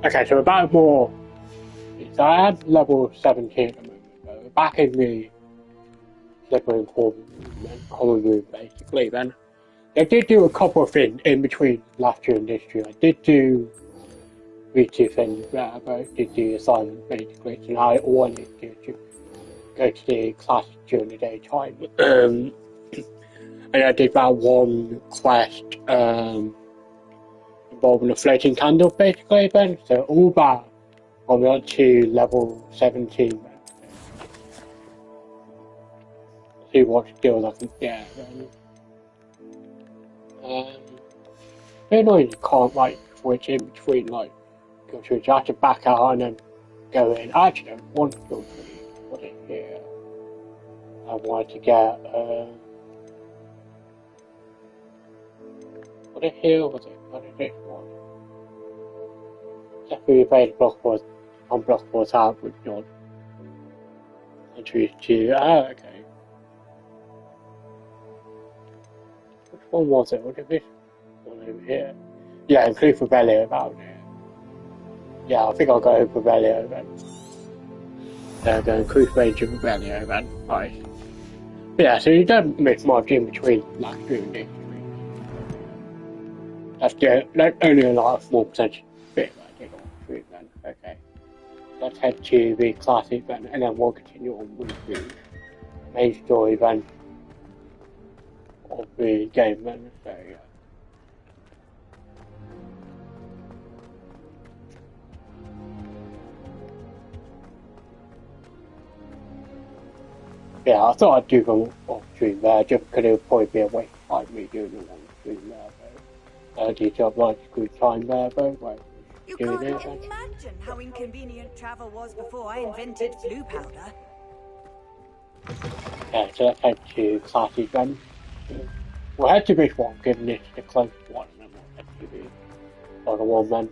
Okay, so about more. So I had level 17 at the moment. So back in the Slippery common room, basically. Then I did do a couple of things in between last year and this year. I did do read two things where I both did the assignment basically. So now all I need to do is go to the class during the daytime. And I did that one quest involving a floating candle basically then. So all that got me up to level 17 then. See what skills I can get then. Very annoying you can't like switch in between like skill trees. You have to back out and then go in. I actually don't want skill trees. What is here? I wanted to get what is here was it? What is this one? Definitely evade blockable unblockable tab with your entries to okay. Which one was it? What is this one over here? Yeah, include Rebellion about it. Yeah, I think I'll go with Rebellion then. Yeah, go include range of Rebellion then. Nice. But yeah, so you don't miss much in between last year and this year. That's only a lot of small percentage bit that I did on stream then. Okay. Let's head to the classic then, and then we'll continue on with the main story then of the game then. So yeah. Yeah, I thought I'd do them off stream there, just because it would probably be a waste of time me doing them on stream there, though. I did have like a good time there, though. Like, you can't imagine how inconvenient travel was before I invented blue powder. Yeah, so let's head to classic then. We'll head to this one, given this the close one, and then we'll head to the other one then.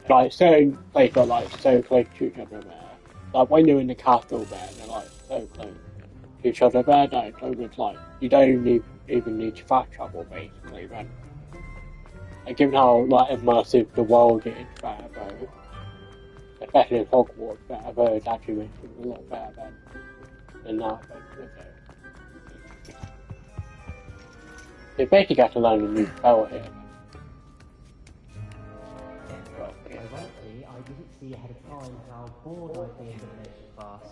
Like, certain places are like so close to each other there. Like, when you're in the castle there, they're like so close to each other there, no, so it's like, you don't even need to fast travel basically then. And given how like immersive the world is there, though, especially in Hogwarts, there, though it's actually makes it a lot better than that, basically. You basically get to learn a new spell here. Ironically, I didn't see ahead of time how bored I'd be in divination class.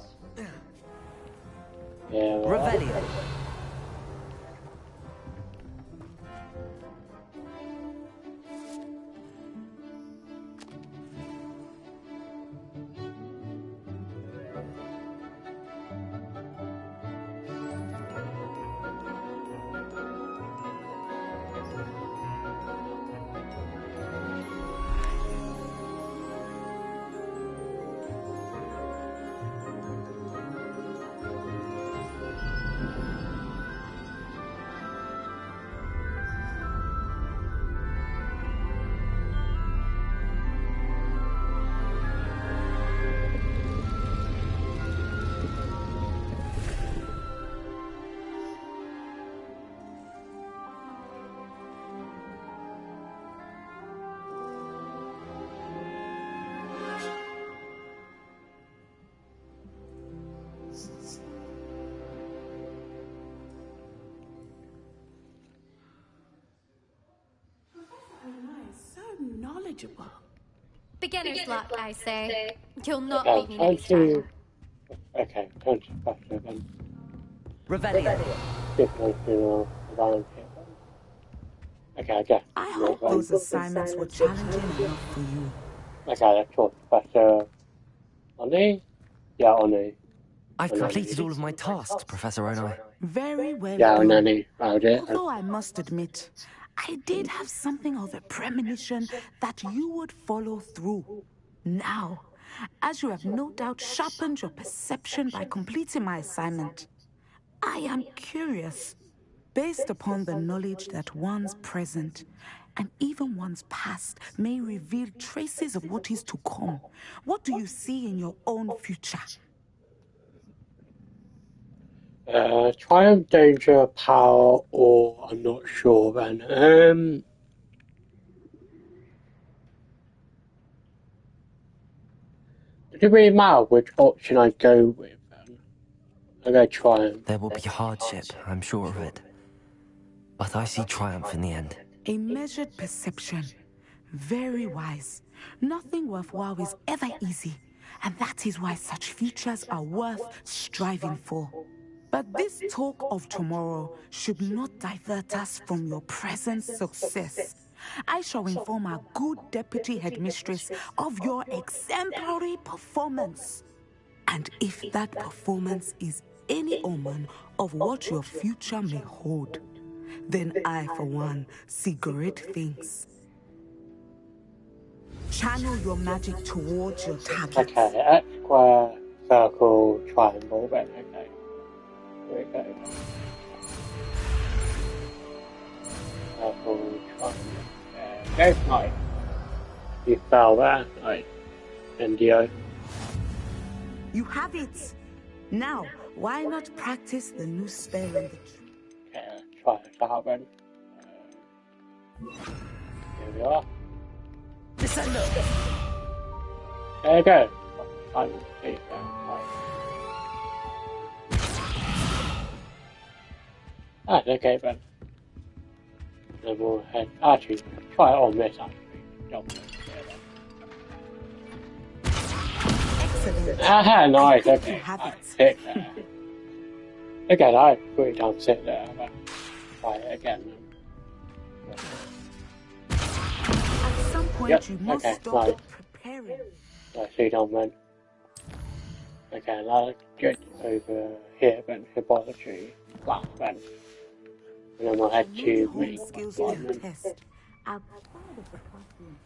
Yeah, well, Revelio. Knowledgeable. Beginner's luck, I say. You'll not okay, beat me next time. Okay, turn to faster then. Revelio. Skip around here. Okay, I guess. I hope those assignments were challenging enough for you. Okay, let's talk Professor Oni? Yeah, Oni. I've completed all of my tasks, Professor Onai. Very well Yeah, done. Oni, found it. Although I must admit, I did have something of a premonition that you would follow through. Now, as you have no doubt sharpened your perception by completing my assignment, I am curious, based upon the knowledge that one's present and even one's past may reveal traces of what is to come. What do you see in your own future? Triumph, danger, power, or I'm not sure then. Does it really matter which option I go with? I'm going to triumph. There will be hardship, I'm sure of it. But I see triumph in the end. A measured perception. Very wise. Nothing worthwhile is ever easy, and that is why such futures are worth striving for. But this talk of tomorrow should not divert us from your present success. I shall inform our good deputy headmistress of your exemplary performance. And if that performance is any omen of what your future may hold, then I, for one, see great things. Channel your magic towards your target. Okay, X, square, circle, triangle, then, okay. Here we go. Circle, triangle. There we go, nice. You fell there, nice. Indio. You have it! Now, why not practice the new spell in the tree? Okay, let's try this out then. Here we are. Descendo! There you go. I'm safe there. Right. That's okay then. Then we'll head. Actually, try it on this actually. Jump over there then. Excellent. Aha, nice, I think okay. you have Right, it. sit there. Okay, I put it down, sit there. Then try it again then. At some point, Yep, you must okay, stop right. preparing. Let's see down then. Okay, now let's get over here then, laboratory, class then. And then we'll head to Home main skills department. to test. Outside of the classroom.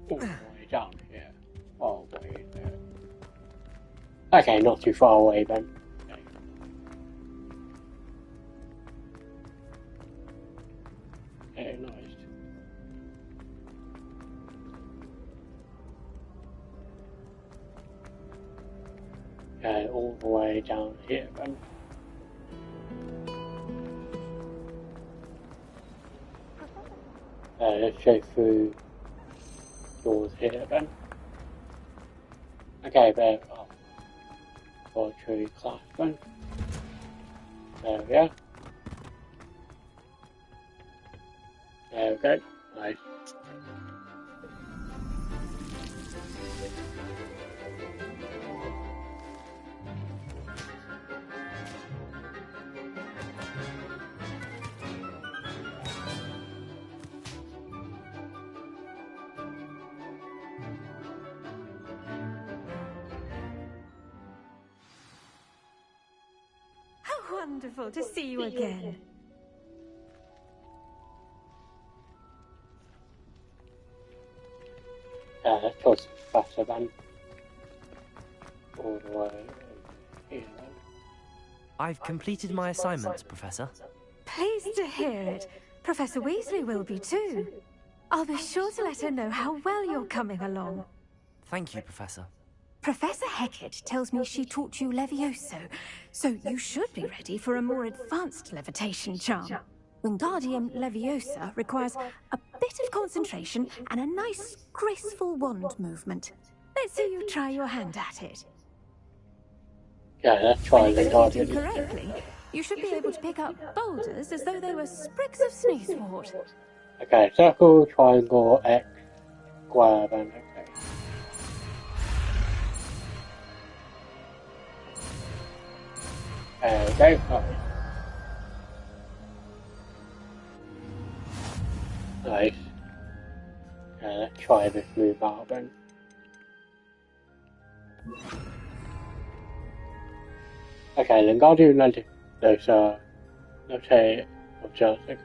All the way down here. All the way there. Okay, not too far away then. Okay. Okay, nice. Okay, all the way down here then. Let's go through doors here then. Okay, there are laboratory class then. There we go. There we go. Nice. How wonderful to see you again. Let's go faster then. All the way over here then. I've completed my assignments, Professor. Pleased to hear it. Professor Weasley will be too. I'll be sure to let her know how well you're coming along. Thank you, Professor. Professor Hecat tells me she taught you Levioso, so you should be ready for a more advanced levitation charm. Wingardium Leviosa requires a bit of concentration and a nice, graceful wand movement. Let's see you try your hand at it. Yeah, let's try When the executed guardian. correctly, you should be able to pick up boulders as though they were sprigs of sneezewort. Okay, circle, triangle, X, square then, okay. There we go. Nice. Okay, let's try this move out then. Okay, then Guardian Leviosa, okay, just okay.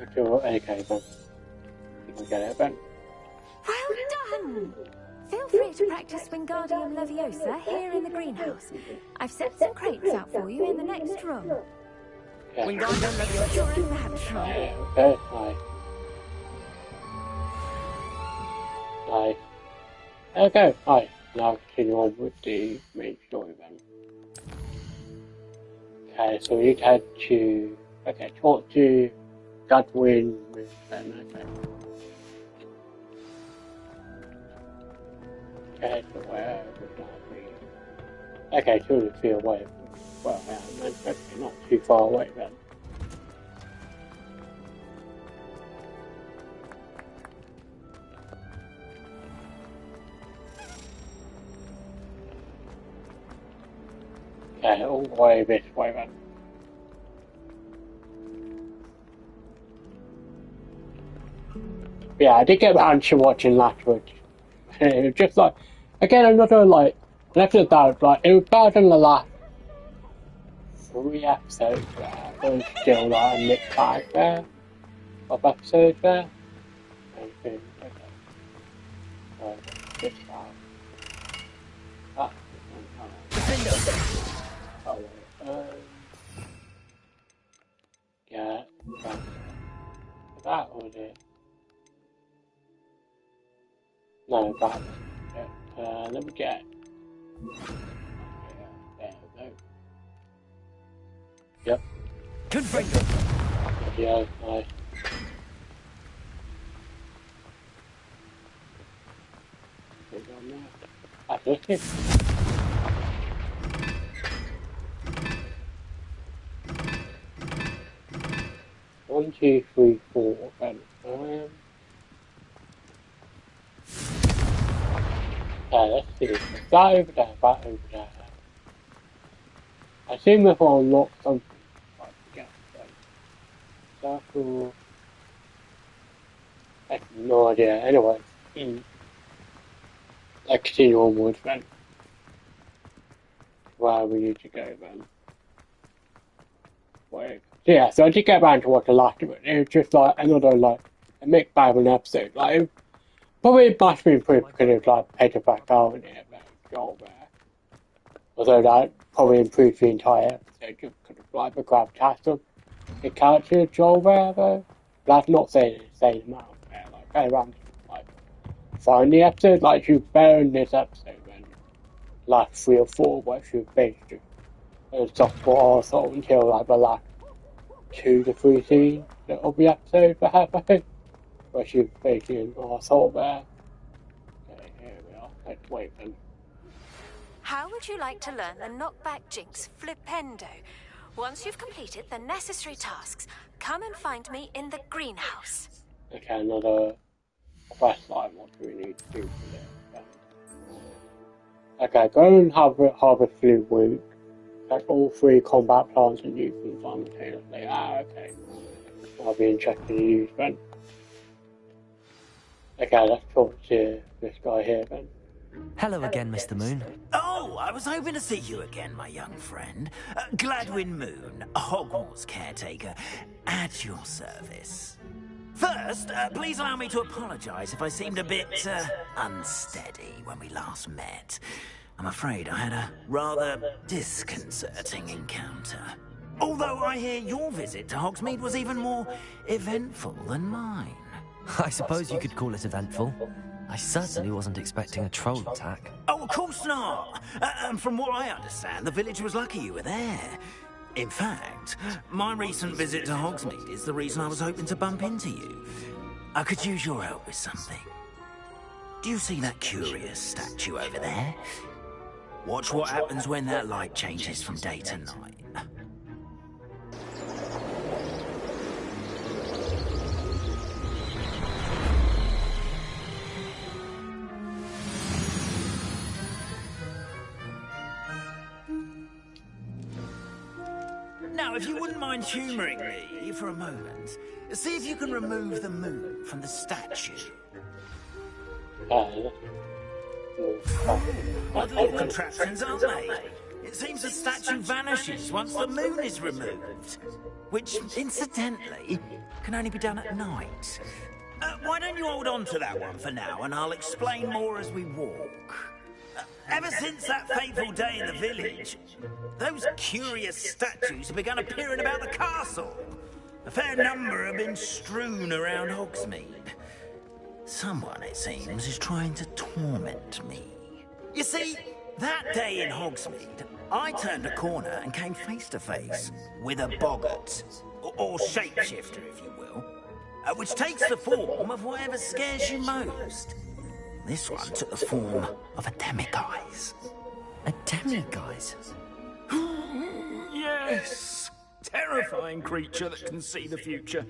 Okay, then. You can get it then. Well done! Feel free to practice Wingardium Leviosa here in the greenhouse. I've set some crates out for you in the next room. Okay. You're a natural. Okay, nice. Nice. Okay, nice. Now continue on with the main story then. Okay, so we need to head to, okay, talk to Godwin then, okay. Okay, so where would that be? Okay, 200 feet away. Well, yeah, okay, not too far away then. Okay, all the way this way then. Yeah, I did get around to watching Lashwood. It was just like, again, another like, an episode that was like, it was better than the last 3 episodes where there was still like a mixed bag there of episodes there. Anything, okay. So, this bag. Oh, wait, yeah, that was it. No, that was it. Let me get. There we go. Yep. Good finger. Yeah, nice. That's it. 1, 2, 3, 4. Let's see. That over there, that over there. I assume if I unlock something, I forget. Circle. I have no idea. Anyway, let's continue onwards then. Where we need to go then. Wait. So yeah, so I did get around to watch the last of it. It was just like another like a mixed bag of an episode. Like it probably must be improved because it was like paperback Darwin here, but Joel there. Although that probably improved the entire episode just because of like the gravitas of the character of Joel there though. That's not saying the same amount there. Like going around to like find the episode, like she was better in this episode than last 3 or 4 where she was basically a softball arsehole until like the last 2 to 3 scenes of the episode for her, I think. Where she was basically an arsehole there. Okay, here we are. Let's wait then. How would you like to learn the knockback jinx flipendo? Once you've completed the necessary tasks, come and find me in the greenhouse. Okay, another quest line. What do we need to do for this? Okay, go and harvest flu root. Check all 3 combat plants and use them simultaneously. Okay. I'll be interested to use then. Okay, let's talk to this guy here then. Hello again, Mr. Moon. Oh, I was hoping to see you again, my young friend. Gladwin Moon, Hogwarts caretaker, at your service. First, please allow me to apologize if I seemed a bit, unsteady when we last met. I'm afraid I had a rather disconcerting encounter. Although I hear your visit to Hogsmeade was even more eventful than mine. I suppose you could call it eventful. I certainly wasn't expecting a troll attack. Oh, of course not. And from what I understand, the village was lucky you were there. In fact, my recent visit to Hogsmeade is the reason I was hoping to bump into you. I could use your help with something. Do you see that curious statue over there? Watch what happens when that light changes from day to night. Now, if you wouldn't mind humouring me for a moment, see if you can remove the moon from the statue. Odd little contraptions, aren't they? It seems the statue vanishes once the moon is removed. Which, incidentally, can only be done at night. Why don't you hold on to that one for now, and I'll explain more as we walk. Ever since that fateful day in the village, those curious statues have begun appearing about the castle. A fair number have been strewn around Hogsmeade. Someone, it seems, is trying to torment me. You see, that day in Hogsmeade, I turned a corner and came face to face with a boggart. or shapeshifter, if you will, which takes the form of whatever scares you most. This one took the form of a demiguise. A demiguise? Yes! Terrifying creature that can see the future.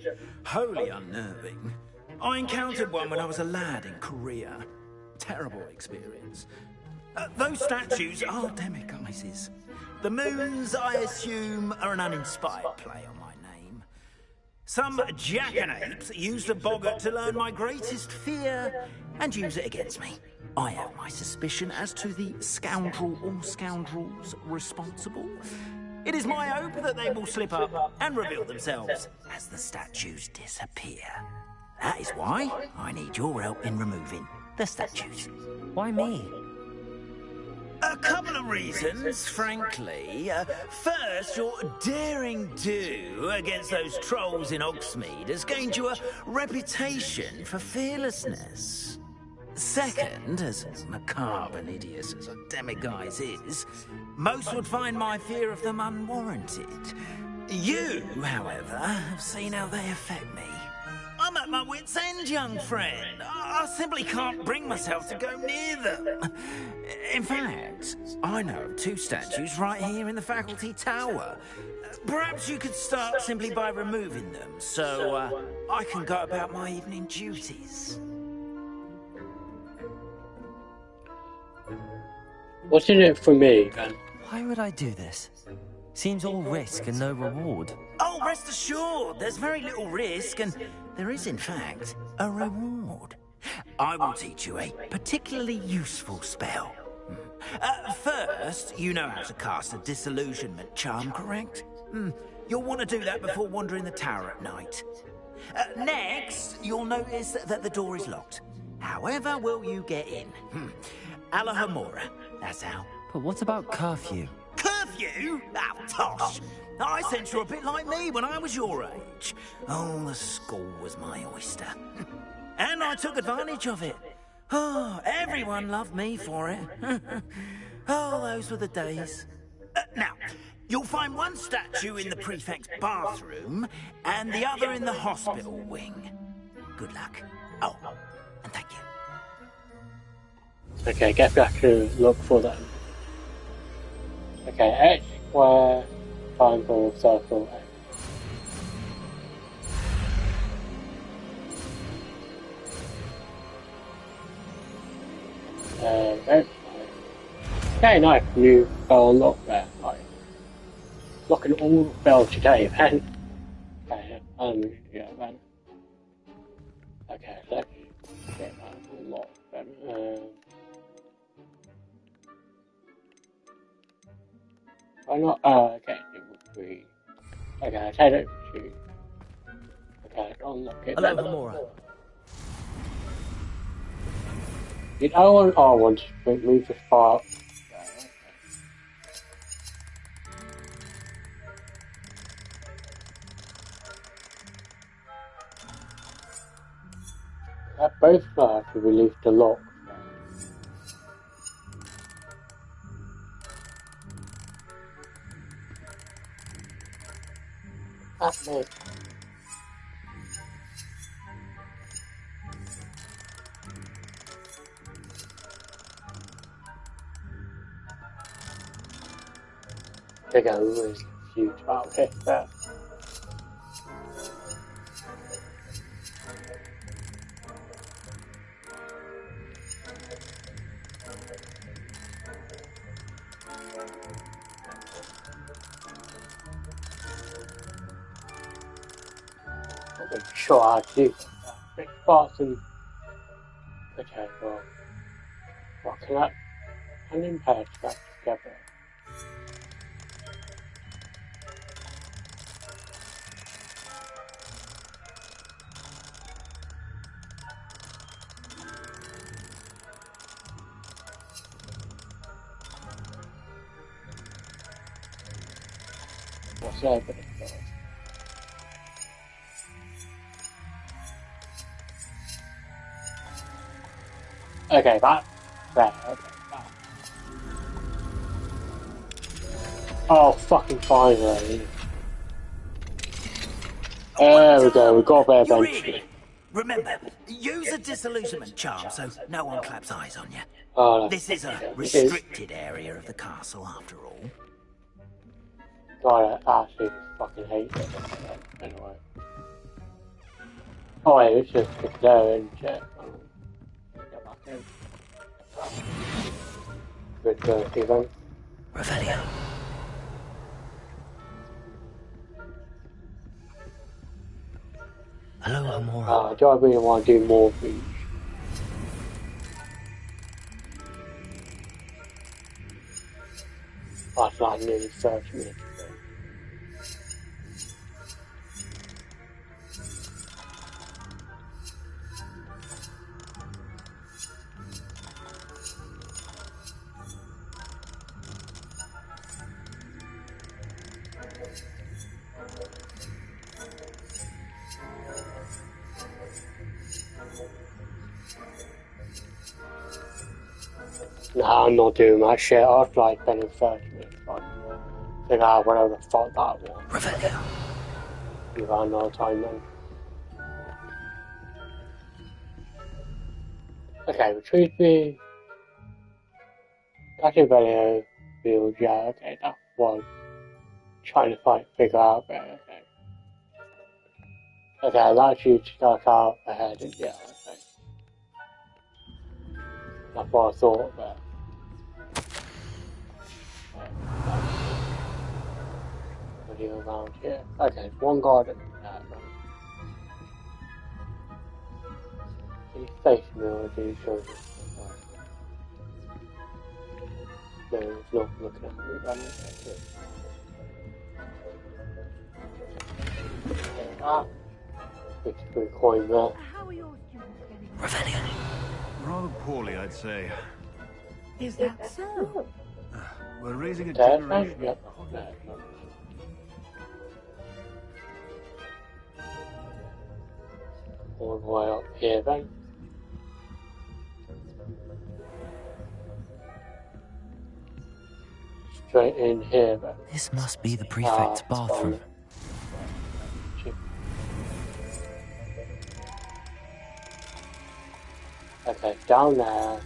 Wholly unnerving. I encountered one when I was a lad in Korea. Terrible experience. Those statues are demiguises. The moons, I assume, are an uninspired play on my name. Some jackanapes used a boggart to learn my greatest fear and use it against me. I have my suspicion as to the scoundrel or scoundrels responsible. It is my hope that they will slip up and reveal themselves as the statues disappear. That is why I need your help in removing the statues. Why me? A couple of reasons, frankly. First, your daring do against those trolls in Hogsmeade has gained you a reputation for fearlessness. Second, as macabre and hideous as a demiguise is, most would find my fear of them unwarranted. You, however, have seen how they affect me. I'm at my wit's end, young friend. I simply can't bring myself to go near them. In fact, I know of 2 statues right here in the faculty tower. Perhaps you could start simply by removing them, so I can go about my evening duties. What's in it for me, then? Why would I do this? Seems all risk and no reward. Oh, rest assured, there's very little risk, and there is, in fact, a reward. I will teach you a particularly useful spell. First, you know how to cast a disillusionment charm, correct? You'll want to do that before wandering the tower at night. Next, you'll notice that the door is locked. However will you get in? Alahomora, that's how. But what about curfew? Curfew? Oh, tosh. I sense you're a bit like me when I was your age. Oh, the school was my oyster. And I took advantage of it. Oh, everyone loved me for it. Oh, those were the days. Now, you'll find one statue in the prefect's bathroom and the other in the hospital wing. Good luck. Oh, and thank you. Okay, get back to look for them. Okay, X, square, triangle, circle, X. Okay, nice, new bell unlocked there. Nice. Looking all the bells today, then. Okay, yeah, then. Okay, let's get that unlocked then. Why not? Okay, it would be. Okay, I take it to. Okay, unlock it. Hello, Homura. Did I want to move the spark? I both have to release the lock. That's me. I think I'm really confused about this there. I'm sure I do that. Big Barton. Okay, well, what can I unimpaired back together? What's happening? Okay, that. Okay, that. Oh, fucking finally. There we go, we got there You're eventually. in. Remember, use a disillusionment charm so no one claps eyes on you. Oh, This is a it is. restricted area of the castle, after all. God, I actually fucking hate it. Anyway. Oh wait, it's just there, isn't it? Get back in. Good dirty then. Revelio. Hello, Hamora. Do I really want to do more of these? That's like nearly 30 minutes. No, I'm not doing that shit. I've like spending 30 minutes on figure out whatever the fuck that was. Revelio. You've had no time then. Okay, retrieve the catching video field, yeah, okay, that was trying to figure out there, okay. Okay, that's you to start out ahead, yeah, okay. That's what I thought there. Video around here. Okay, one garden. He's facing me or do you show me? No, he's not looking at me, but ah, it's a good coin there. How are your students getting on? Revelio. Rather poorly, I'd say. Is that so? We're raising a There, generation. yep. All the way up here then. Straight in here then. This must be the prefect's bathroom. Okay, down there.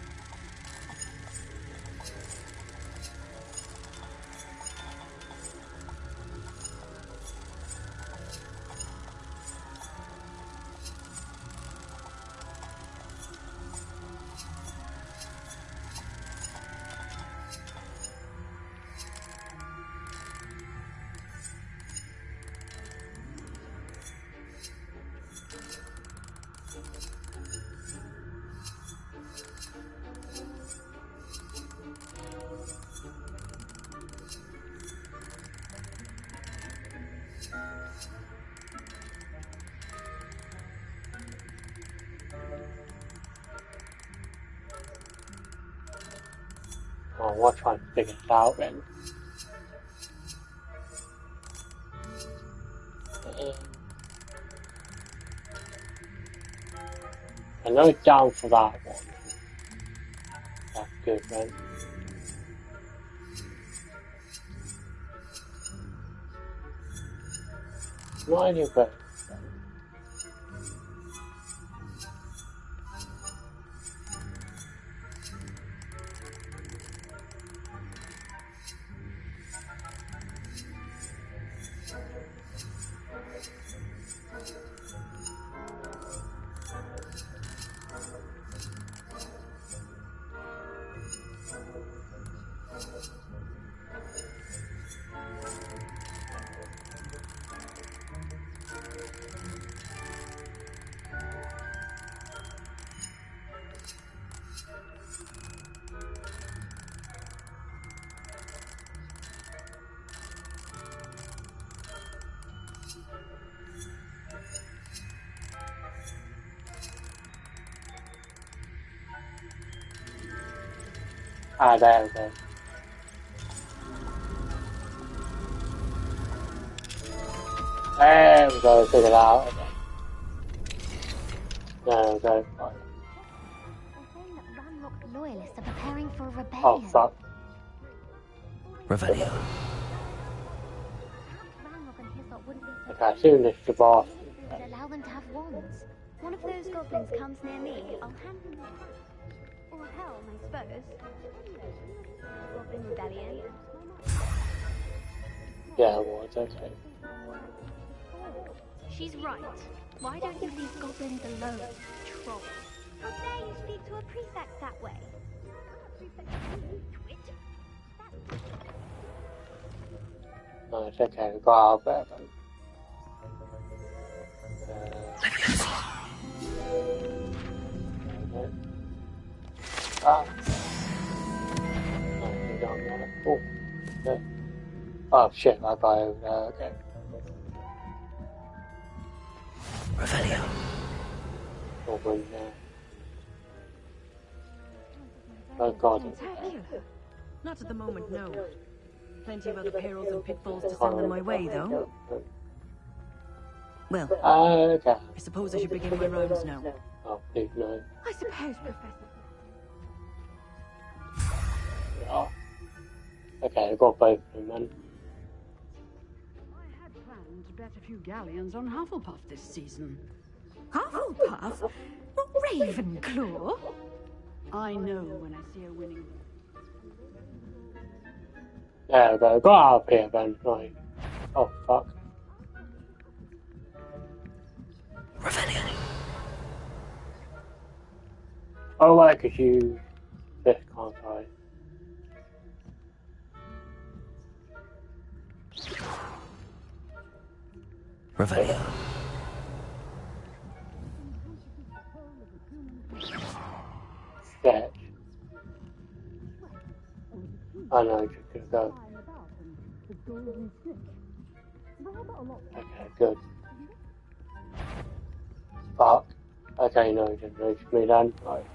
Oh, we'll try and figure it out then. I know it's down for that one. That's good then. Not any better. Ah, there we go. There we go, figure it out again. There we go. Right. They're saying that Ranrock's loyalists are preparing for a rebellion. Oh, fuck. Revelio. Ranrock and Hislop wouldn't be Okay, I assume this is the bathroom. one of those goblins comes near me, I'll hand him the crown. Or a helm, I suppose. Goblin rebellion. Yeah, it was, okay. She's right. Why don't you leave goblins alone, troll? How dare you speak to a prefect that way? No, it's okay, we got out there then. Ah. No, down there. Oh, yeah. Oh shit, that guy over there, okay. Revelio. Goblin there. Oh god. Not at the moment, no. Plenty of other perils and pitfalls to send them my way, though. Well, okay. I suppose I should begin my rounds now. Oh, please no. I suppose, Professor. Oh. Okay, I got both of them then. I had planned to bet a few galleons on Hufflepuff this season. Hufflepuff? Not Ravenclaw? I know when I see a winning. There we go, got out of here then, right. Oh fuck. Revelio. Oh, I could use this, can't I? Revelio. Sketch. I know, I'm just gonna go. Okay, good. Fuck. Okay, no, it didn't reach me then. Right.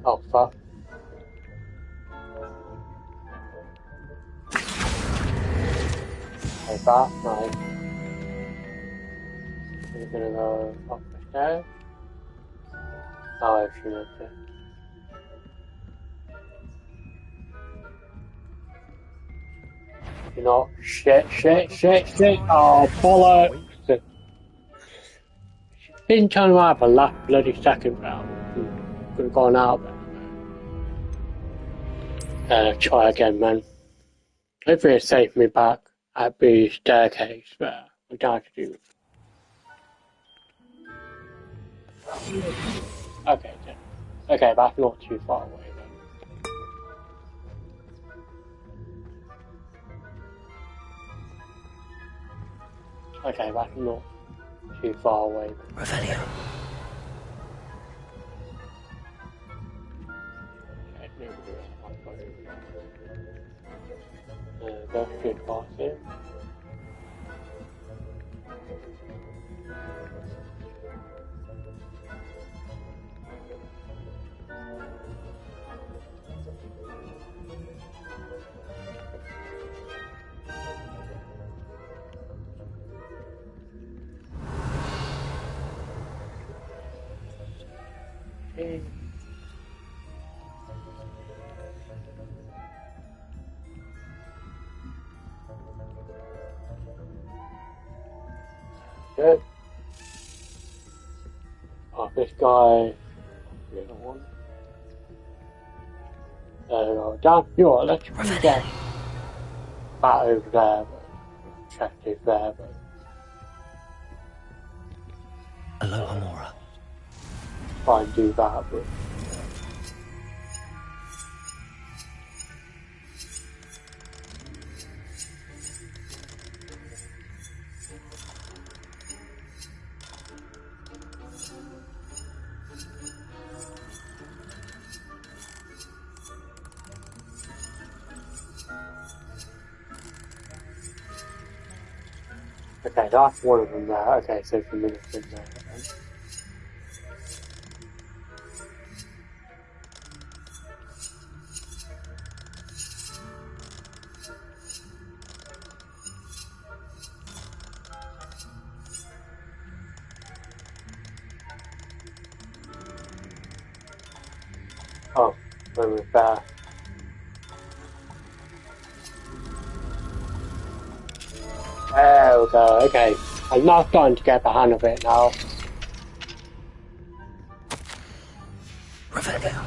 Oh, fuck. Okay, that, nice. We're gonna go up the stairs. Oh, I should have it. You know, shit. Oh, bollocks. Didn't turn around for the last bloody second round. Could have gone out there. Try again, man. Hopefully it saved me back at the staircase, but we don't have to do it. Okay, then. Okay, that's not too far away then. Okay, that's not too far away then. Revelio. Go straight past here. Okay. Good. Oh, this guy. The other one. There we go. Down. You're let's get back over there, but chest is there, but. Aloha Mora. Try and do that, but. Okay, that's one of them there. Okay, so the minute's in there. Oh, when we're there. There we go, okay. I'm now starting to get the hang of it now. Revelio.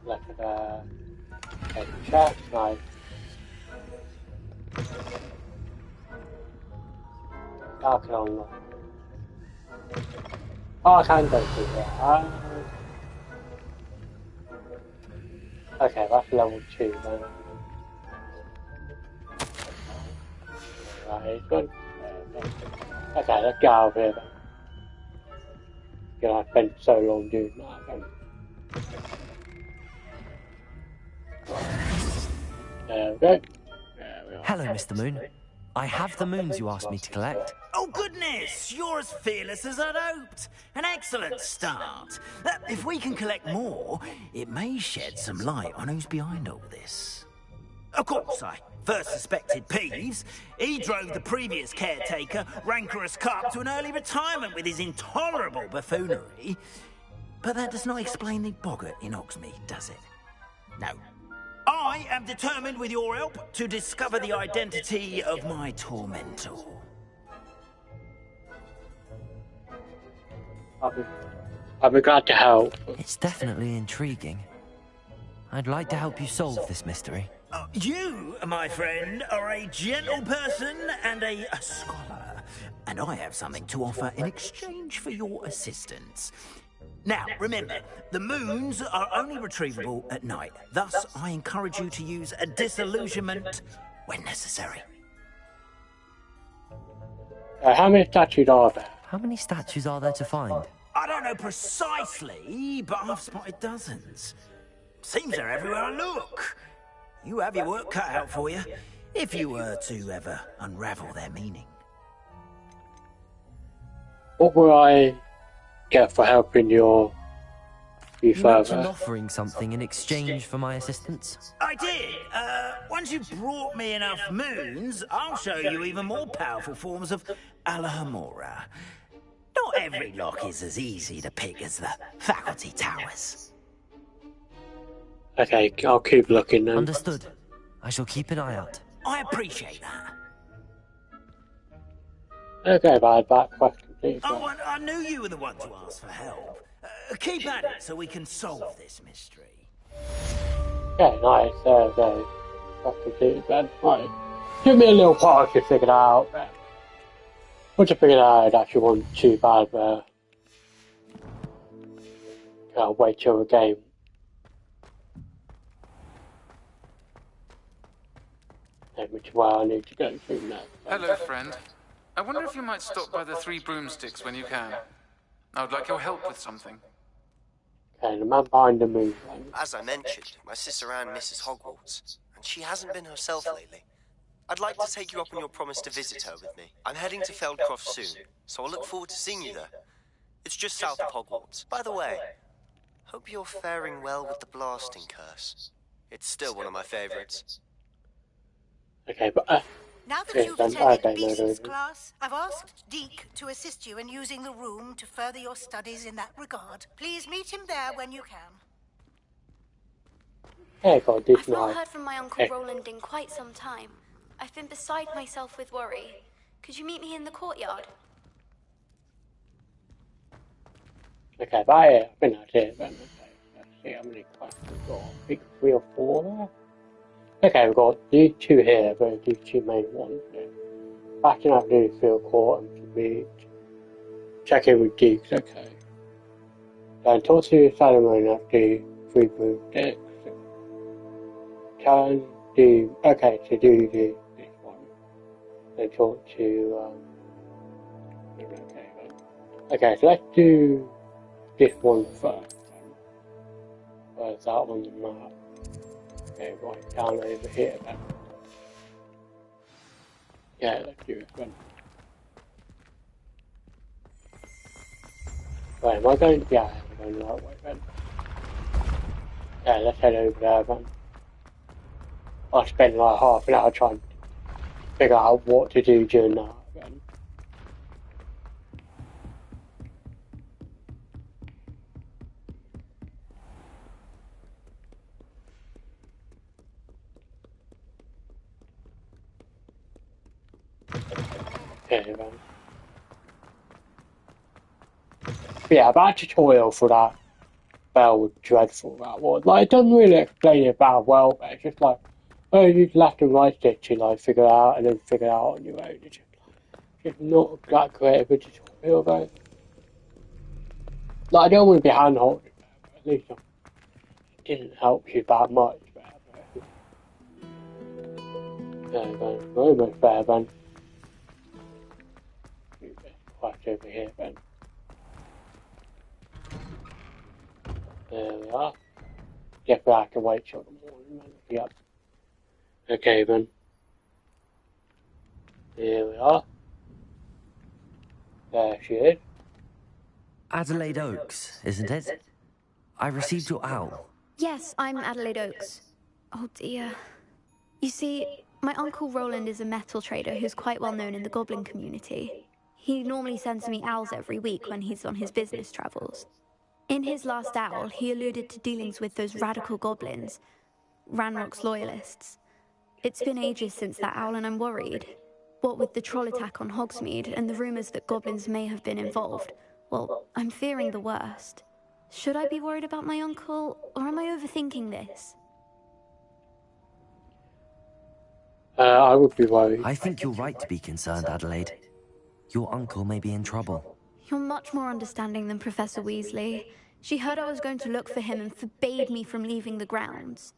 Look at the chest, nice. I can unlock. Oh, I can go through here. Okay, that's level 2 then. Right, it's good. Okay, let's get out of here then. You know, I spent so long doing that then. There we go. There we are. Hello, Mr. Moon. I have the moons you asked me to collect. Oh, goodness! You're as fearless as I'd hoped. An excellent start. If we can collect more, it may shed some light on who's behind all this. Of course, I first suspected Peeves. He drove the previous caretaker, Rancorous Carp, to an early retirement with his intolerable buffoonery. But that does not explain the boggart in Hogsmeade, does it? No. I am determined, with your help, to discover the identity of my tormentor. I'll be glad to help. It's definitely intriguing. I'd like to help you solve this mystery. You, my friend, are a gentle person and a scholar, and I have something to offer in exchange for your assistance. Now, remember, the moons are only retrievable at night. Thus, I encourage you to use a disillusionment when necessary. How many statues are there? How many statues are there to find? I don't know precisely, but I've spotted dozens. Seems they're everywhere I look. You have your work cut out for you, if you were to ever unravel their meaning. What will I get for helping you You further? mentioned offering something in exchange for my assistance. I did. Once you've brought me enough moons, I'll show you even more powerful forms of Alahamora. Not every lock is as easy to pick as the faculty towers. Okay, I'll keep looking then. Understood. I shall keep an eye out. I appreciate that. Okay, bad back quest complete. Oh, I knew you were the one to ask for help. Keep at it so we can solve this mystery. Okay, nice. There we go. Quest completed then. Right. Give me a little while to figure it out. Once I figured it out, it actually wasn't too bad there. I'll wait till the game. Which is where I need to go through next. Hello, friend. I wonder if you might stop by the Three Broomsticks when you can. I would like your help with something. Okay, the man behind the moon. As I mentioned, my sister Anne misses Hogwarts, and she hasn't been herself lately. I'd like to take you up on your promise to visit her with me. I'm heading to Feldcroft soon, so I'll look forward to seeing you there. It's just south of Hogwarts. By the way, hope you're faring well with the blasting curse. It's still one of my favorites. Okay, but now that yes, you've I attended don't know Beast's the- class, I've asked Deke to assist you in using the room to further your studies in that regard. Please meet him there when you can. Hey, got this I've not night. heard from my Uncle Roland in quite some time. I've been beside myself with worry. Could you meet me in the courtyard? Okay, bye. I think that's it then. Okay, let's see how many quests we've got. I think 3 or 4 there. Okay, we've got these 2 here, but these 2 main ones. Yeah. Backing up the field court and to meet. Check in with Deeks, okay. Then talk to Salomon at the 3 Broomsticks. Can do, okay, to do this one. Then talk to, okay, so let's do this one first. Where's that on the map? Okay, right down over here then. Yeah, let's do it then. Wait, am I going? Yeah, I'm going the right way then. Yeah, let's head over there then. I spent like half an hour trying to figure out what to do during that then. Okay then. Yeah, that tutorial for that bell was dreadful, that was. Like, it doesn't really explain it that well, but it's just like, oh, you use left and right stick to like figure it out and then figure it out on your own. It's just not that great of a tutorial though. Like, I don't want to be hand-holding, but at least it didn't help you that much. There then, very much better then. Quite over here then. There we are. Guess we have to wait till the morning then. Yep. Okay then. Here we are. There she is. Adelaide Oaks, isn't it? I received your owl. Yes, I'm Adelaide Oaks. Oh dear. You see, my uncle Roland is a metal trader who's quite well known in the goblin community. He normally sends me owls every week when he's on his business travels. In his last owl, he alluded to dealings with those radical goblins, Ranrock's loyalists. It's been ages since that owl and I'm worried. What with the troll attack on Hogsmeade and the rumours that goblins may have been involved, well, I'm fearing the worst. Should I be worried about my uncle, or am I overthinking this? I would be worried. I think you're right to be concerned, Adelaide. Your uncle may be in trouble. You're much more understanding than Professor Weasley. She heard I was going to look for him and forbade me from leaving the grounds.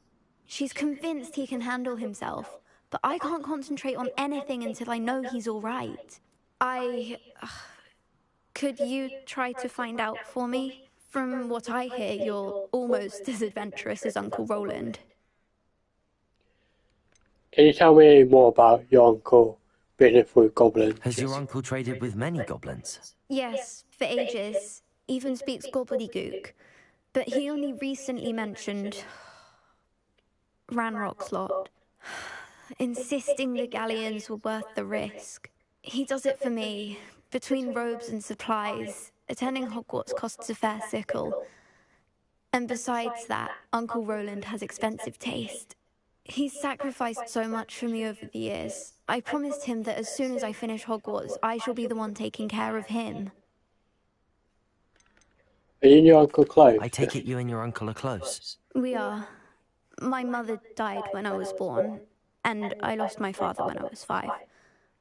She's convinced he can handle himself, but I can't concentrate on anything until I know he's all right. Could you try to find out for me? From what I hear, you're almost as adventurous as Uncle Roland. Can you tell me more about your uncle being with goblins? Has your uncle traded with many goblins? Yes, for ages. Even speaks gobbledygook. But he only recently mentioned Ranrock's lot, insisting the galleons were worth the risk. He does it for me. Between robes and supplies, attending Hogwarts costs a fair sickle. And besides that, Uncle Roland has expensive taste. He's sacrificed so much for me over the years. I promised him that as soon as I finish Hogwarts, I shall be the one taking care of him. Are you and your uncle close? I take it you and your uncle are close. We are. My mother died when I was born, and I lost my father when I was 5.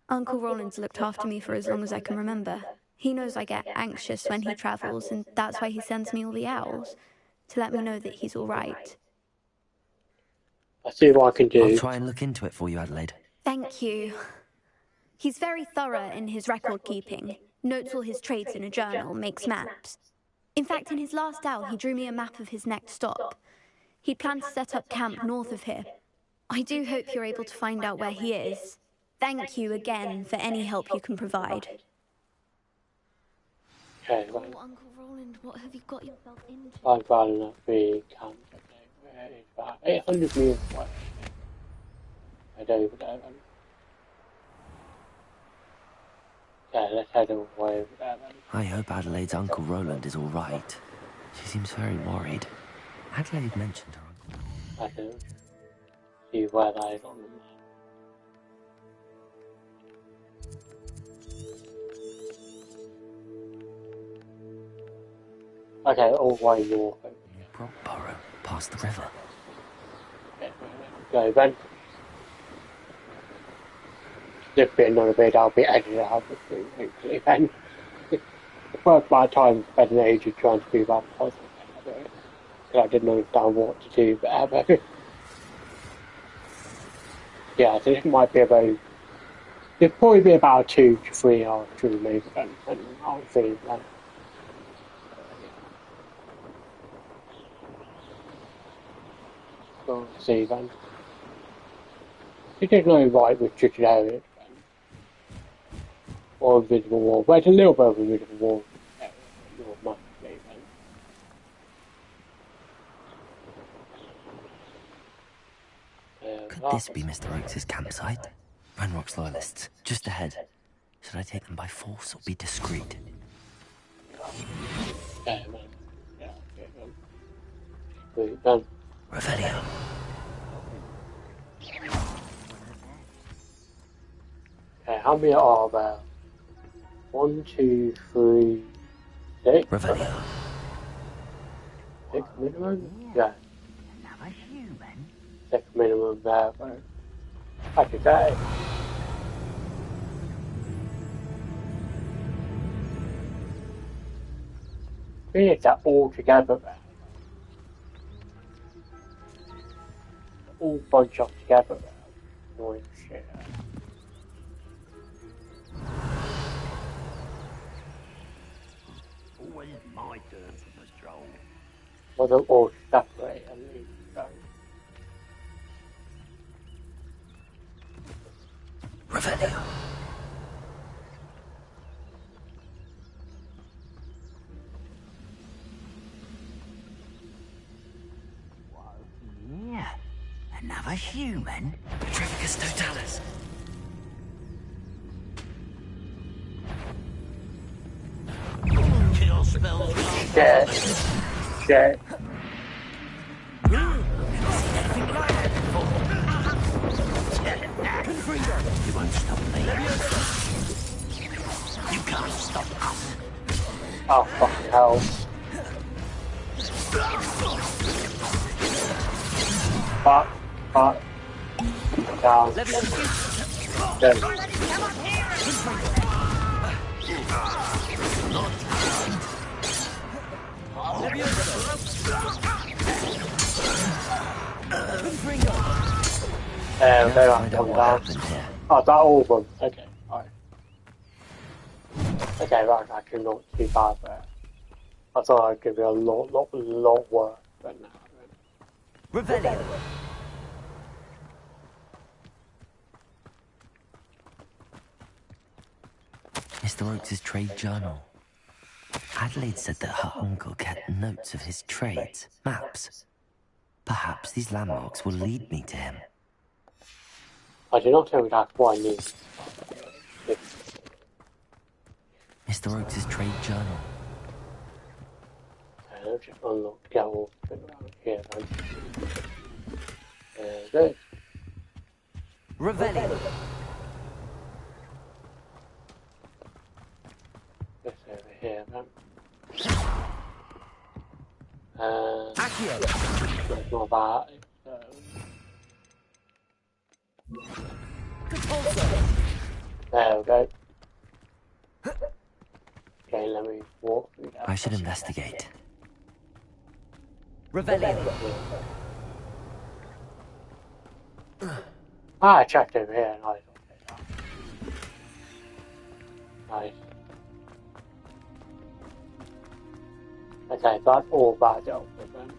Uncle Roland's looked after me for as long as I can remember. He knows I get anxious when he travels, and that's why he sends me all the owls, to let me know that he's all right. I'll see what I can do. I'll try and look into it for you, Adelaide. Thank you. He's very thorough in his record keeping, notes all his trades in a journal, makes maps. In fact, in his last owl, he drew me a map of his next stop. He planned to set up camp north of here. I do hope you're able to find out where he is. Thank you again for any help you can provide. Okay, well, Oh, Uncle Roland, what have you got yourself into? I'm finding that big camp. Where is that? 800 meters away. I don't even know. Okay, let's head away over there then. I hope Adelaide's Uncle Roland is all right. She seems very worried. Adelaide mentioned her uncle. I can see where that is on the map. Okay, all the way north. Brockborough, past the river. Okay, go then. This bit another bit I'll be edited out of the hopefully then. The first my time spent an age trying to do that puzzle. I didn't understand what to do, but yeah, so this might be about. It'll probably be about 2 to 3 hours to maybe then, and I'll see then. We'll see then. It didn't know right with chicken areas then. Or invisible wall. Well, it's a little bit of a invisible wall. Your must be then. Could this be Mr. Oakes' campsite? Ranrock's loyalists, just ahead. Should I take them by force or be discreet? Okay, man. Yeah, okay, then. Wait, then. Revelio. Okay, how many are there? 1, 2, 3, 6. Revelio. 6 minimum? Yeah. Another human? 6 minimum there, but I could say. We need that all together there. All bunch up together there. Annoying shit. Always my turn for the stroll. Well, they're all separate at least, so. Revelio. Yeah. Another human? Petrificus totalis. Kill spells. Shit. Shit. You won't stop me. You can't stop us. Oh, fucking hell. Fuck. Fuck. Down. Dead. They are coming down. Oh, that all of them. Okay, alright. Okay, that's actually not too bad there. I thought it could be a lot worse than that. Revelio. Mr. Oakes' trade journal. Adelaide said that her uncle kept notes of his trades, maps. Perhaps these landmarks will lead me to him. I do not think that's what I need. Mr. Oakes' trade journal. Okay, let's just unlock the all around here then. Good. Revelio. This over here then. Accio. It's not bad. There we go. Okay, let me walk through that. I should investigate. Revelio. Ah, I checked over here. Nice. Nice. Okay, that's all bad over then.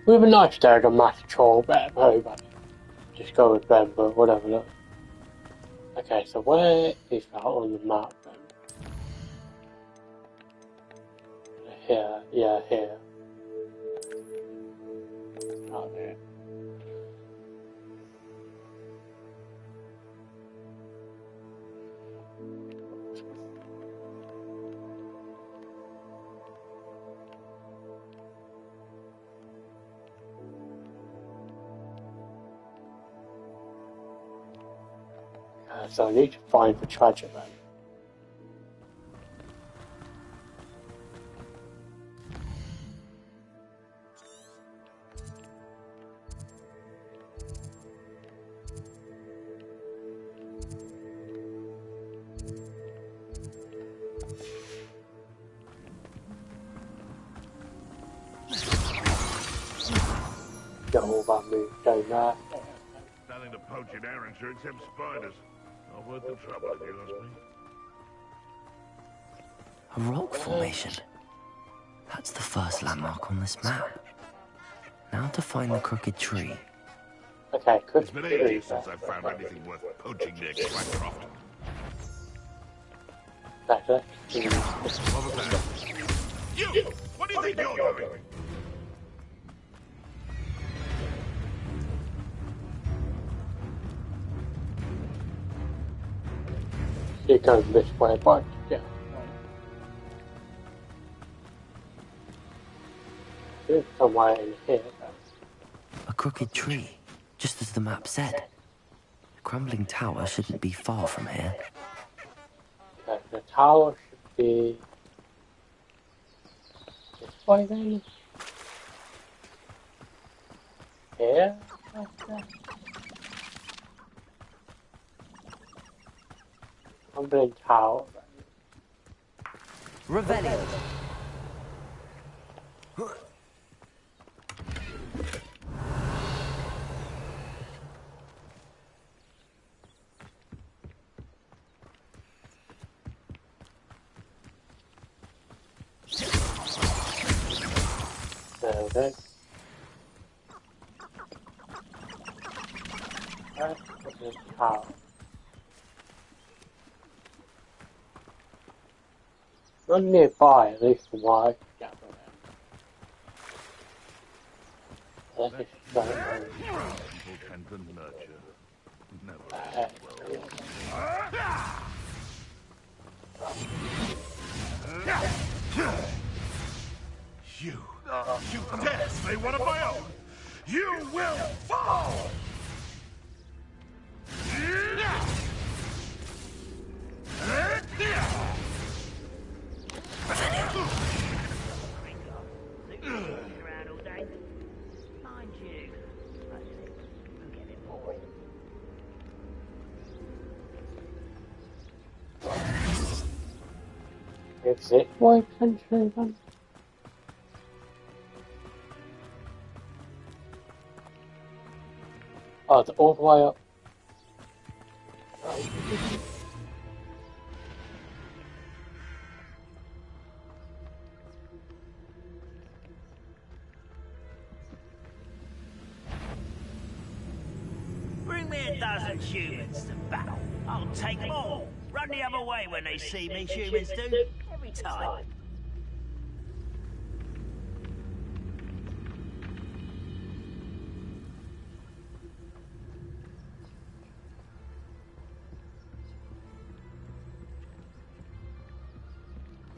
We have a nice there to match troll better over. Just go with them, but whatever. Look. Okay, so where is that on the map then? Here, yeah, here. Right there. So I need to find the treasure then. Get all that move down there. Nothing to poach in Arrowshire except spiders. Not worth the trouble, if you ask me. A rock formation. That's the first landmark on this map. Now to find the crooked tree. Okay, It's been ages since I've found anything worth poaching near Clancroft. Better. What was that? You! What do you think you're doing? It goes this way, but yeah. It's somewhere in here. A crooked tree, just as the map said. crumbling tower shouldn't be far from here. Okay, the tower should be this way then. Here? Crumbling tower. Revelio. There we go. That's the tower. Not nearby, at least from what I can gather there. Let's just go. People tend to nurture. Never. You dare slay one of my own! You will fall! Is it white country then? Oh, it's all the way up. Bring me a dozen humans to battle. I'll take them all. Run the other way when they see me, humans do. Every time.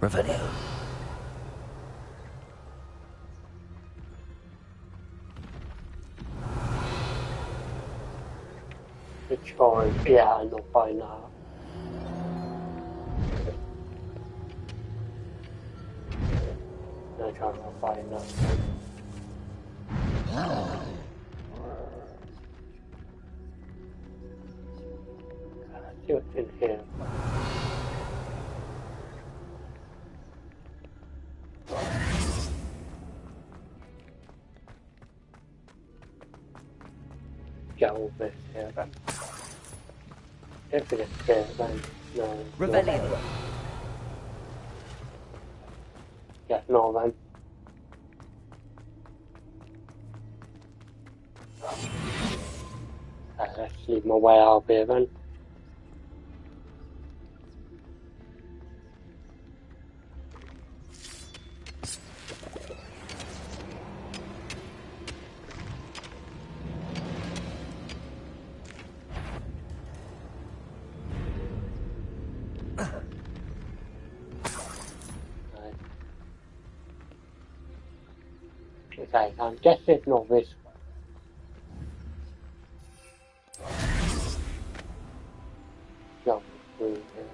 Revelio. The choice, yeah, I know by now. No trying to find out. See what's in here. Get all this here then. If it's here then, no. Revelio. Yeah, no then. Let's leave my way out here then. Okay, I'm guessing it's not this way. No, through here.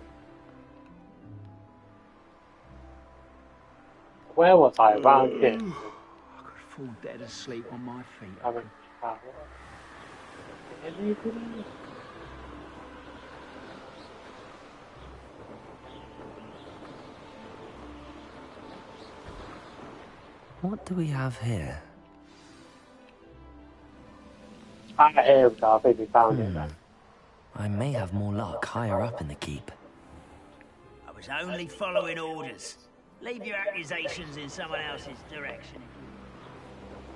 Where was I? Around here. I could fall dead asleep on my feet. Having power. Anything? What do we have here? Here we go, I think we found it then. I may have more luck higher up in the keep. I was only following orders. Leave your accusations in someone else's direction.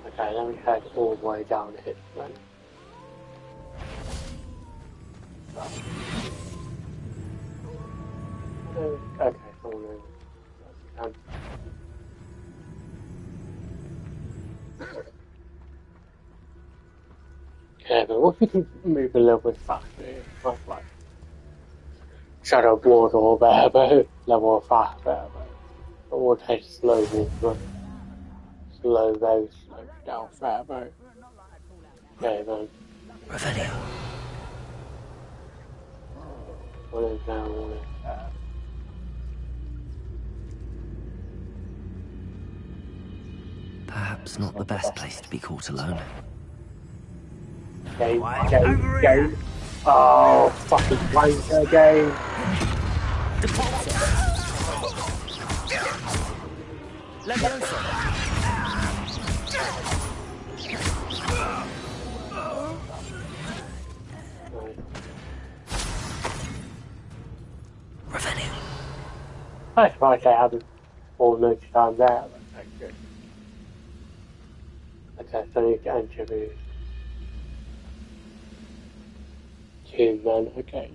Okay, let me head all the way down here then. Okay, so we'll yeah, but what if we can move a little bit faster? Like Shadow Board or whatever, level faster, but it will take slow movement. Slow, very slow down further. Okay then. Revelio. One down, one Perhaps not the best place to be caught alone. Game. Oh, fucking wanker game. Leviosa. Revenue. I suppose I haven't all much time there, but that's good. Okay, so I need to enter the team then, okay.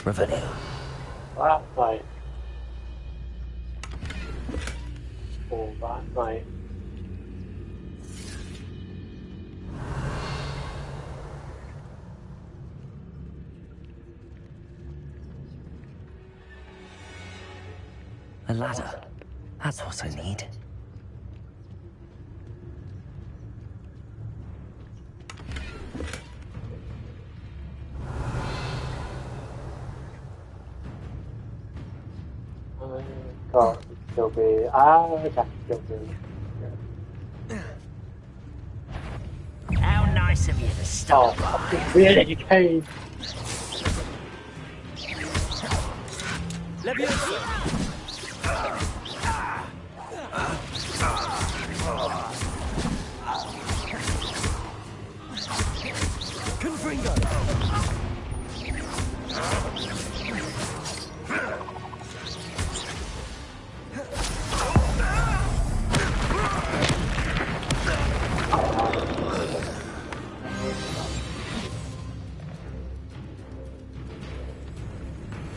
Revenue. Well, that's nice. Oh, that's nice. A ladder. That's what I need. God, still be. I can still be. How nice of you to stop by. Oh, really, Kane? Leviosa. Confringo.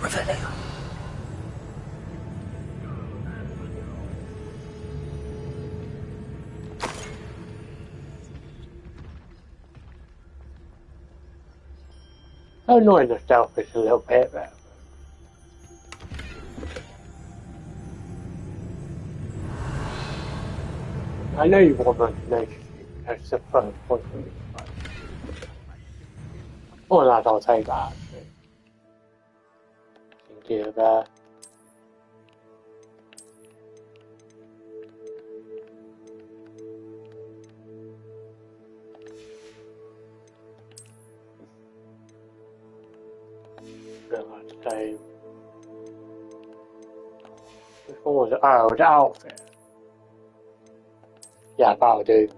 Revenue. So annoying the stealth is a little bit better. I know you want to know that's the first point for me. Or that I'll take that actually. Thank you there. Same. Which one was it? Oh, the outfit. Yeah, that'll do.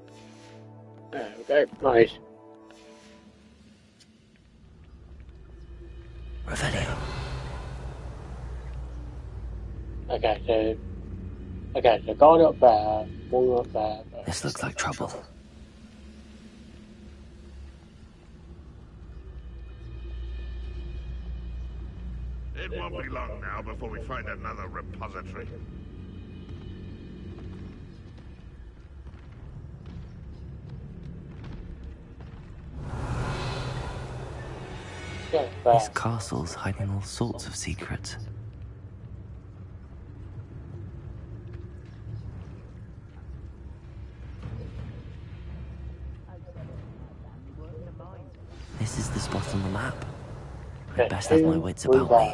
There we go. Nice. Revenue. Okay, so going up there, one up there. This looks like trouble. It won't be long now before we find another repository. This castle's hiding all sorts of secrets. This is the spot on the map. I'd best have my wits about me.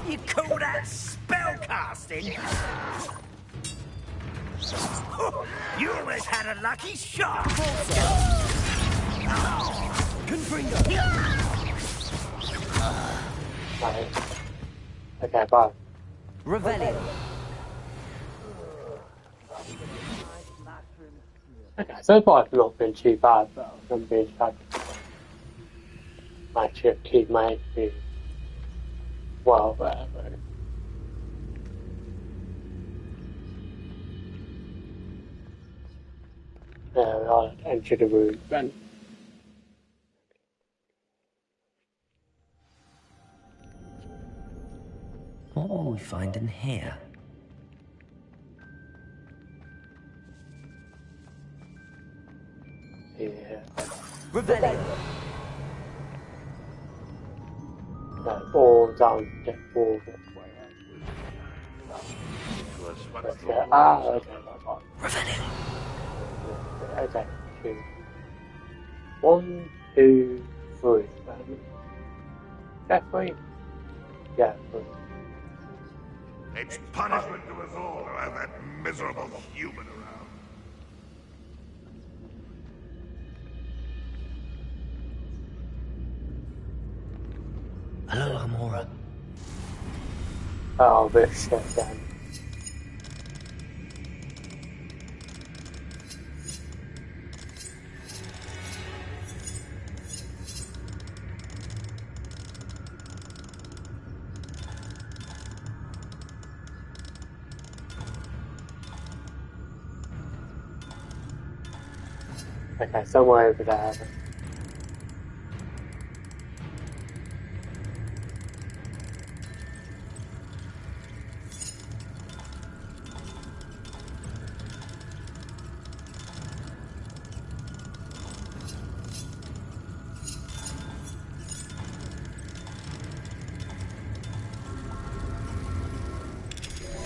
You call that spellcasting? You almost had a lucky shot. Confringo. Okay, bye. Revelio. Okay, so far it's not been too bad, but I'm being sad. I should keep my HP well, whatever. I'll enter the room then. What will we find in here? Yeah. Rebellion! All down the wall this way. Okay. Ah, okay. Rebellion! Okay. 2. 1, 2, 3. That 3? Yeah, 3. It's punishment to us all to have that miserable human around. Hello, Amora. Oh, this shit then. Okay, somewhere over there.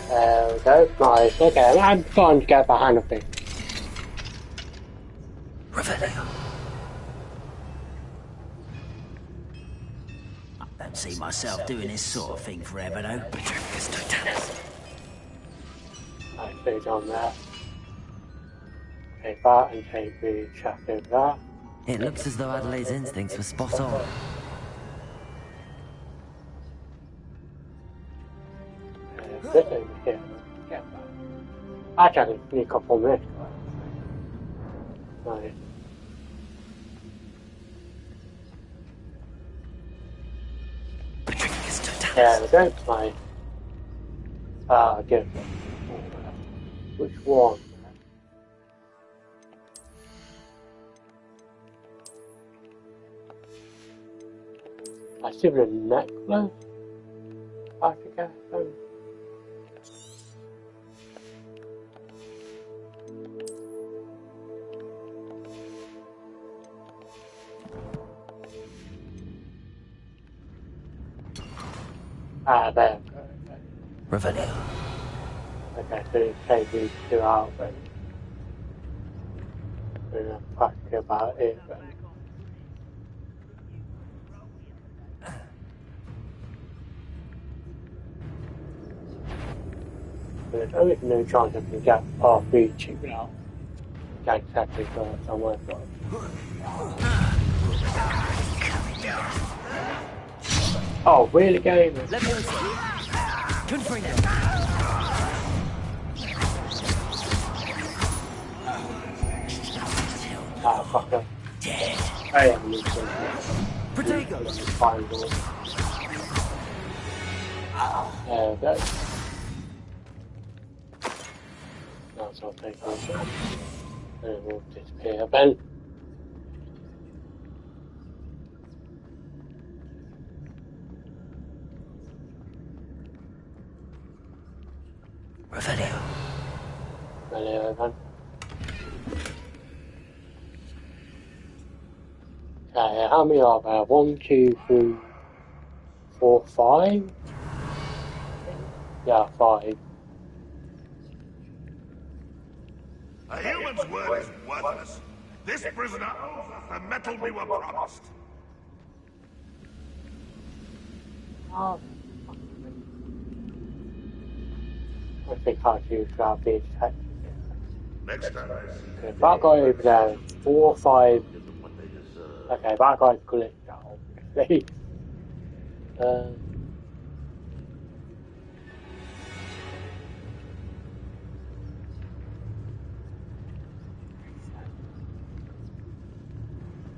There we go. Nice. Okay, I'm trying to get behind the thing. Revelio. I don't see myself doing this sort of thing forever, though. I stay down there. Take that and take the chap over there. It looks as though Adelaide's instincts were spot on. This over here. Get that. Actually, I can sneak up on this guy. Nice. Yeah, we don't play. Give it. Which one? I see the necklace. I forget them. Ah, there. Revelio. Okay, so you take these 2 out then. And I'm talking about it then. There's always no chance I can get R3 cheap now. Can't exactly go somewhere from. Oh, really, game? Let me Good for now. Ah, fucker. Dead. I am losing. Protego. Final. There we go. Now I'll take over. And it will disappear then. Revelio. Revelio then. Okay, how many are there? 1, 2, 3, 4, 5? Yeah, 5. A human's word is worthless. This prisoner owes us the metal we were promised. Oh. I think I'll use that big text. Next time I see Okay, that guy over there, 4, 5. Okay, that guy's glitched out, obviously.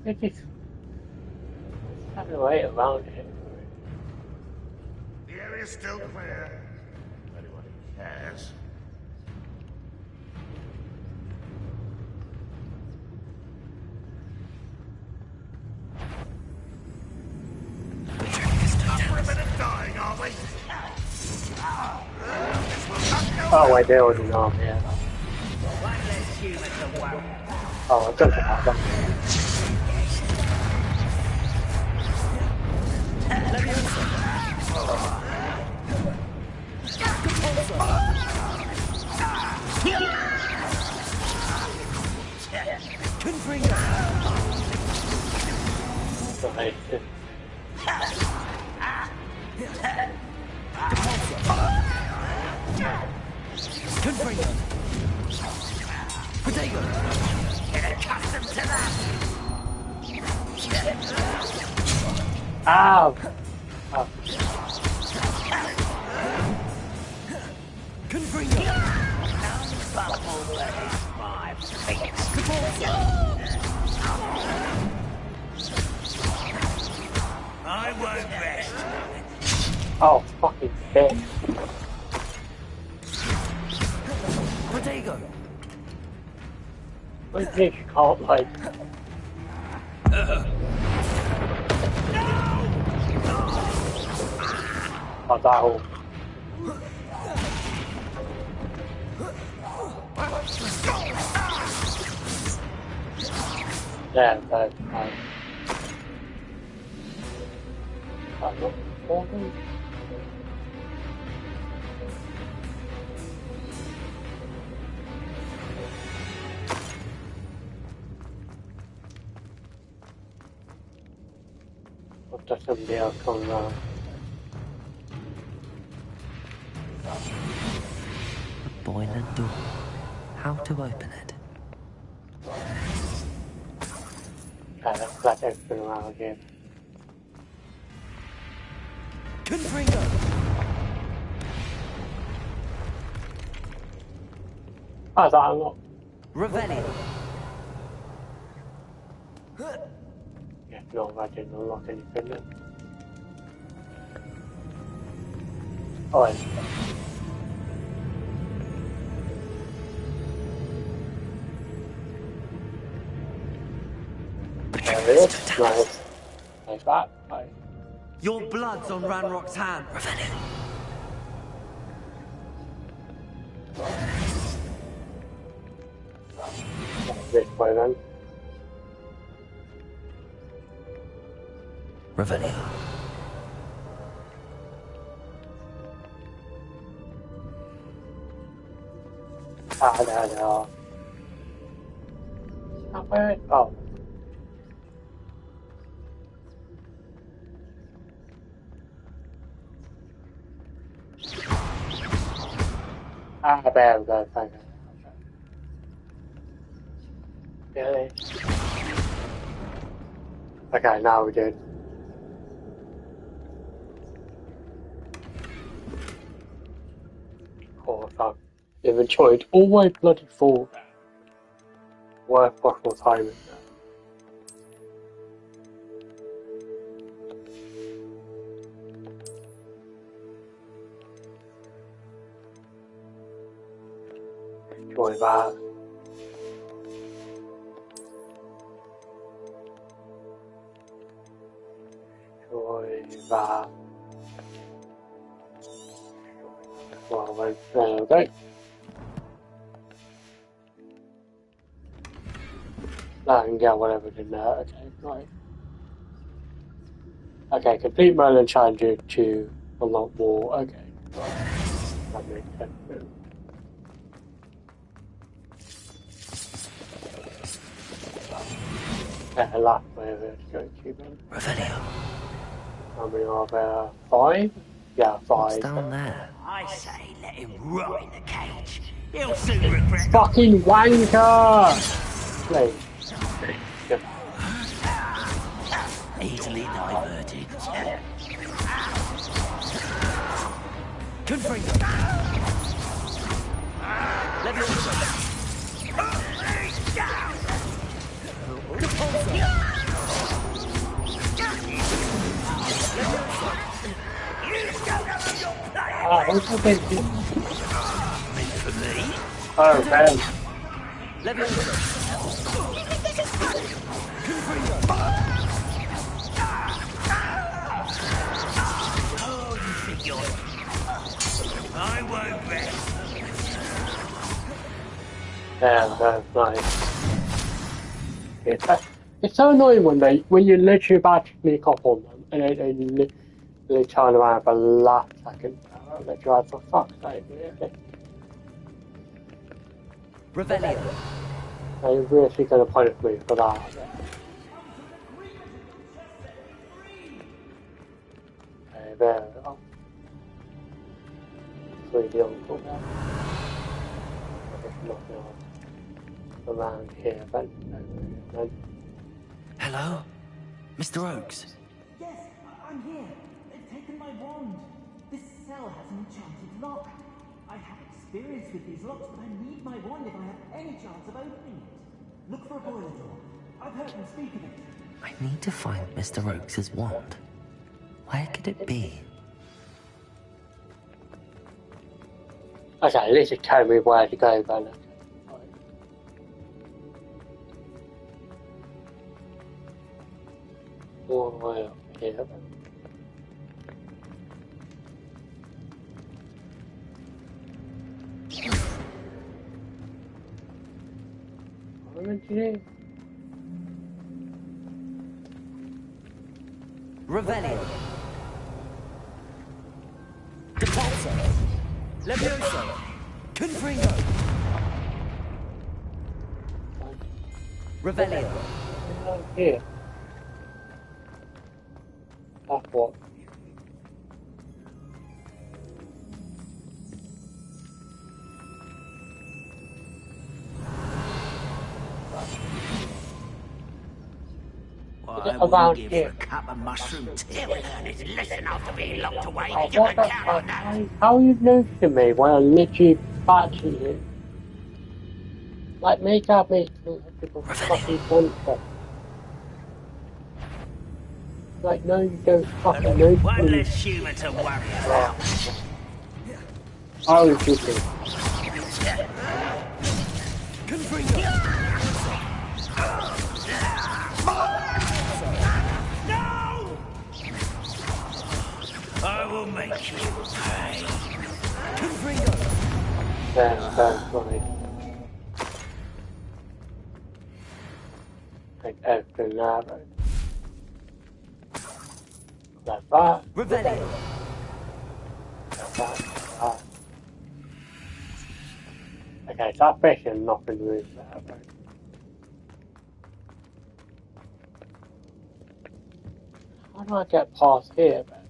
It is. have no way around it. The area's still clear. If anyone cares. We're a bit of dying, aren't we? Oh wait, there was an arm here. Oh, I don't have that. Ow! Oh. I won't rest. Oh, fucking shit. Protego. What is called, like... Oh, that hole. Yeah, that's fine. I'm not important. What does somebody else come around? The boiler door. How to open it? Let's flat everything around again. Confringo. Oh, is that unlocked? Revelio. Yeah, no, I didn't unlock anything then. Oh, yeah. There it is. Nice. Like that. Nice. Your blood's on Ranrock's hand. Revelio. This way then. Revelio. Ah, there they are. Not where it? Oh. Ah, there we go. Thank you. Really? Okay, now we did. Oh, fuck. Inventory always bloody full. Worst possible timing. Enjoy that. Enjoy that. Well, there we go. I can get whatever's in there. Okay, right. Okay, complete Merlin Challenger to unlock more. Okay. That makes sense. Last way of it to go to then. Revelio. How many are there? 5? Yeah, 5. What's down there? I say let him rot in the cage. He'll soon regret. Fucking wanker! Please. Yep. Easily diverted. Confringo. Levioso. Also think he... For me? Oh, man. Oh, you think you're... I won't rest. Damn, that's nice. It's so annoying when you're literally about to sneak up on them and they turn around at the last second. They drive for fuck's sake, really. Revelio. They're really gonna punish me for that. Okay, there we go. 3 deals for that. There's nothing else around here, but Hello? Mr. Oakes? Yes, I'm here. They've taken my wand. This cell has an enchanted lock. I have experience with these locks, but I need my wand if I have any chance of opening it. Look for a boiler door. I've heard them speak of it. I need to find Mr. Oakes' wand. Where could it be? Okay, at least it tell me where to go, Bernard. All the way up here. What am I doing? Revelio. Depulso. Levioso. Confringo. Revelio. Here. That's what. Well, I wouldn't give for a cup of mushroom tea. He'll learn his lesson after being locked away. Oh, You what can the count fuck? on that. How are you noticing me when I'm literally batching you? Like, make out me people fucking monster. Like, no, you don't fucking know One me. less human to worry about. I was joking. No! I will make you pay. That's funny. Like, everything now, right? Like that. Revelio. That. Okay, so that fish is nothing to lose there, right? How do I get past here, man?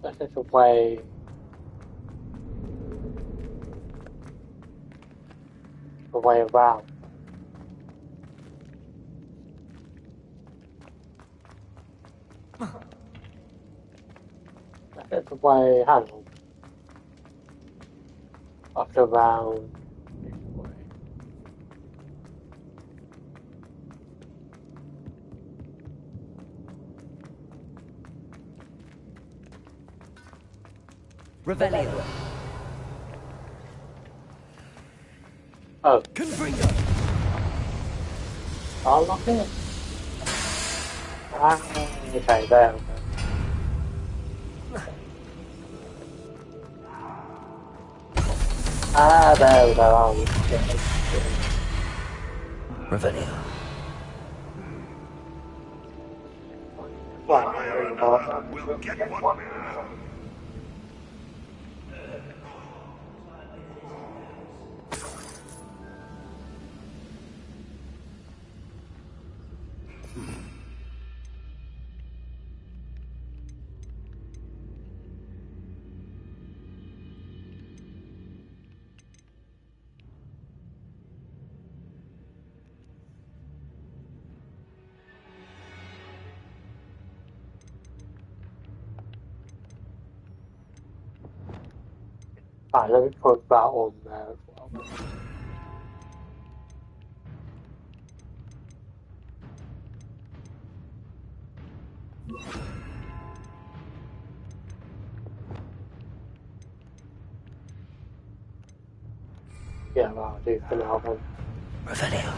That's just a way... a way around. That's just a way, hang on. Up to around this way. Revelio. Oh. Confringo. I'll lock it. Ah, okay, there we go. Ah, there we go. Revelio. We'll get what we have. Right, let me put that on there as well. Yeah, well, I'll do for now then. Revelio.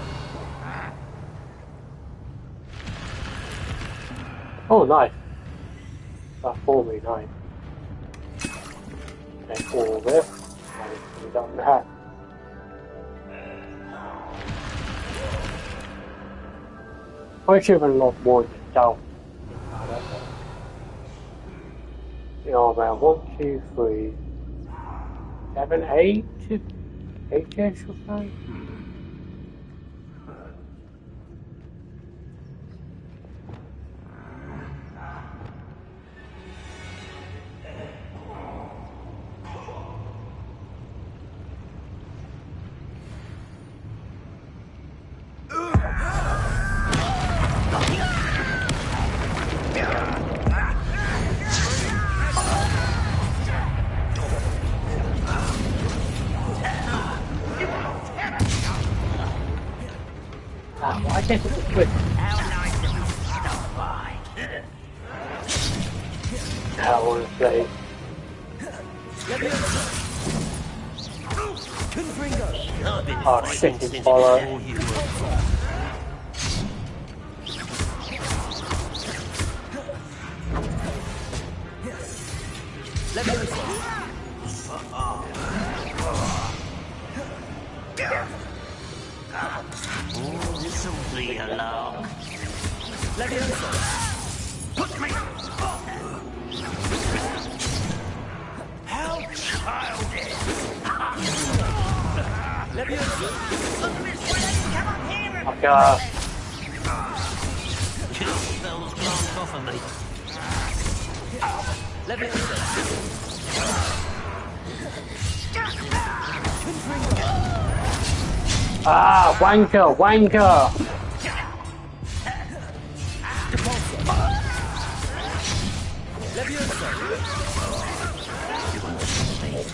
Oh, nice. That's for me, nice. Take all this. And we done that. I should have a lot more than self. You know, about 1, 2, 3, 7, 8, 8-ish or so. I guess it's a quick. How I want to play. Oh, shit, it's follow. Oh, this'll be a lark. Put me! How childish! Okay. Spells can't offer me. Ah, wanker, wanker!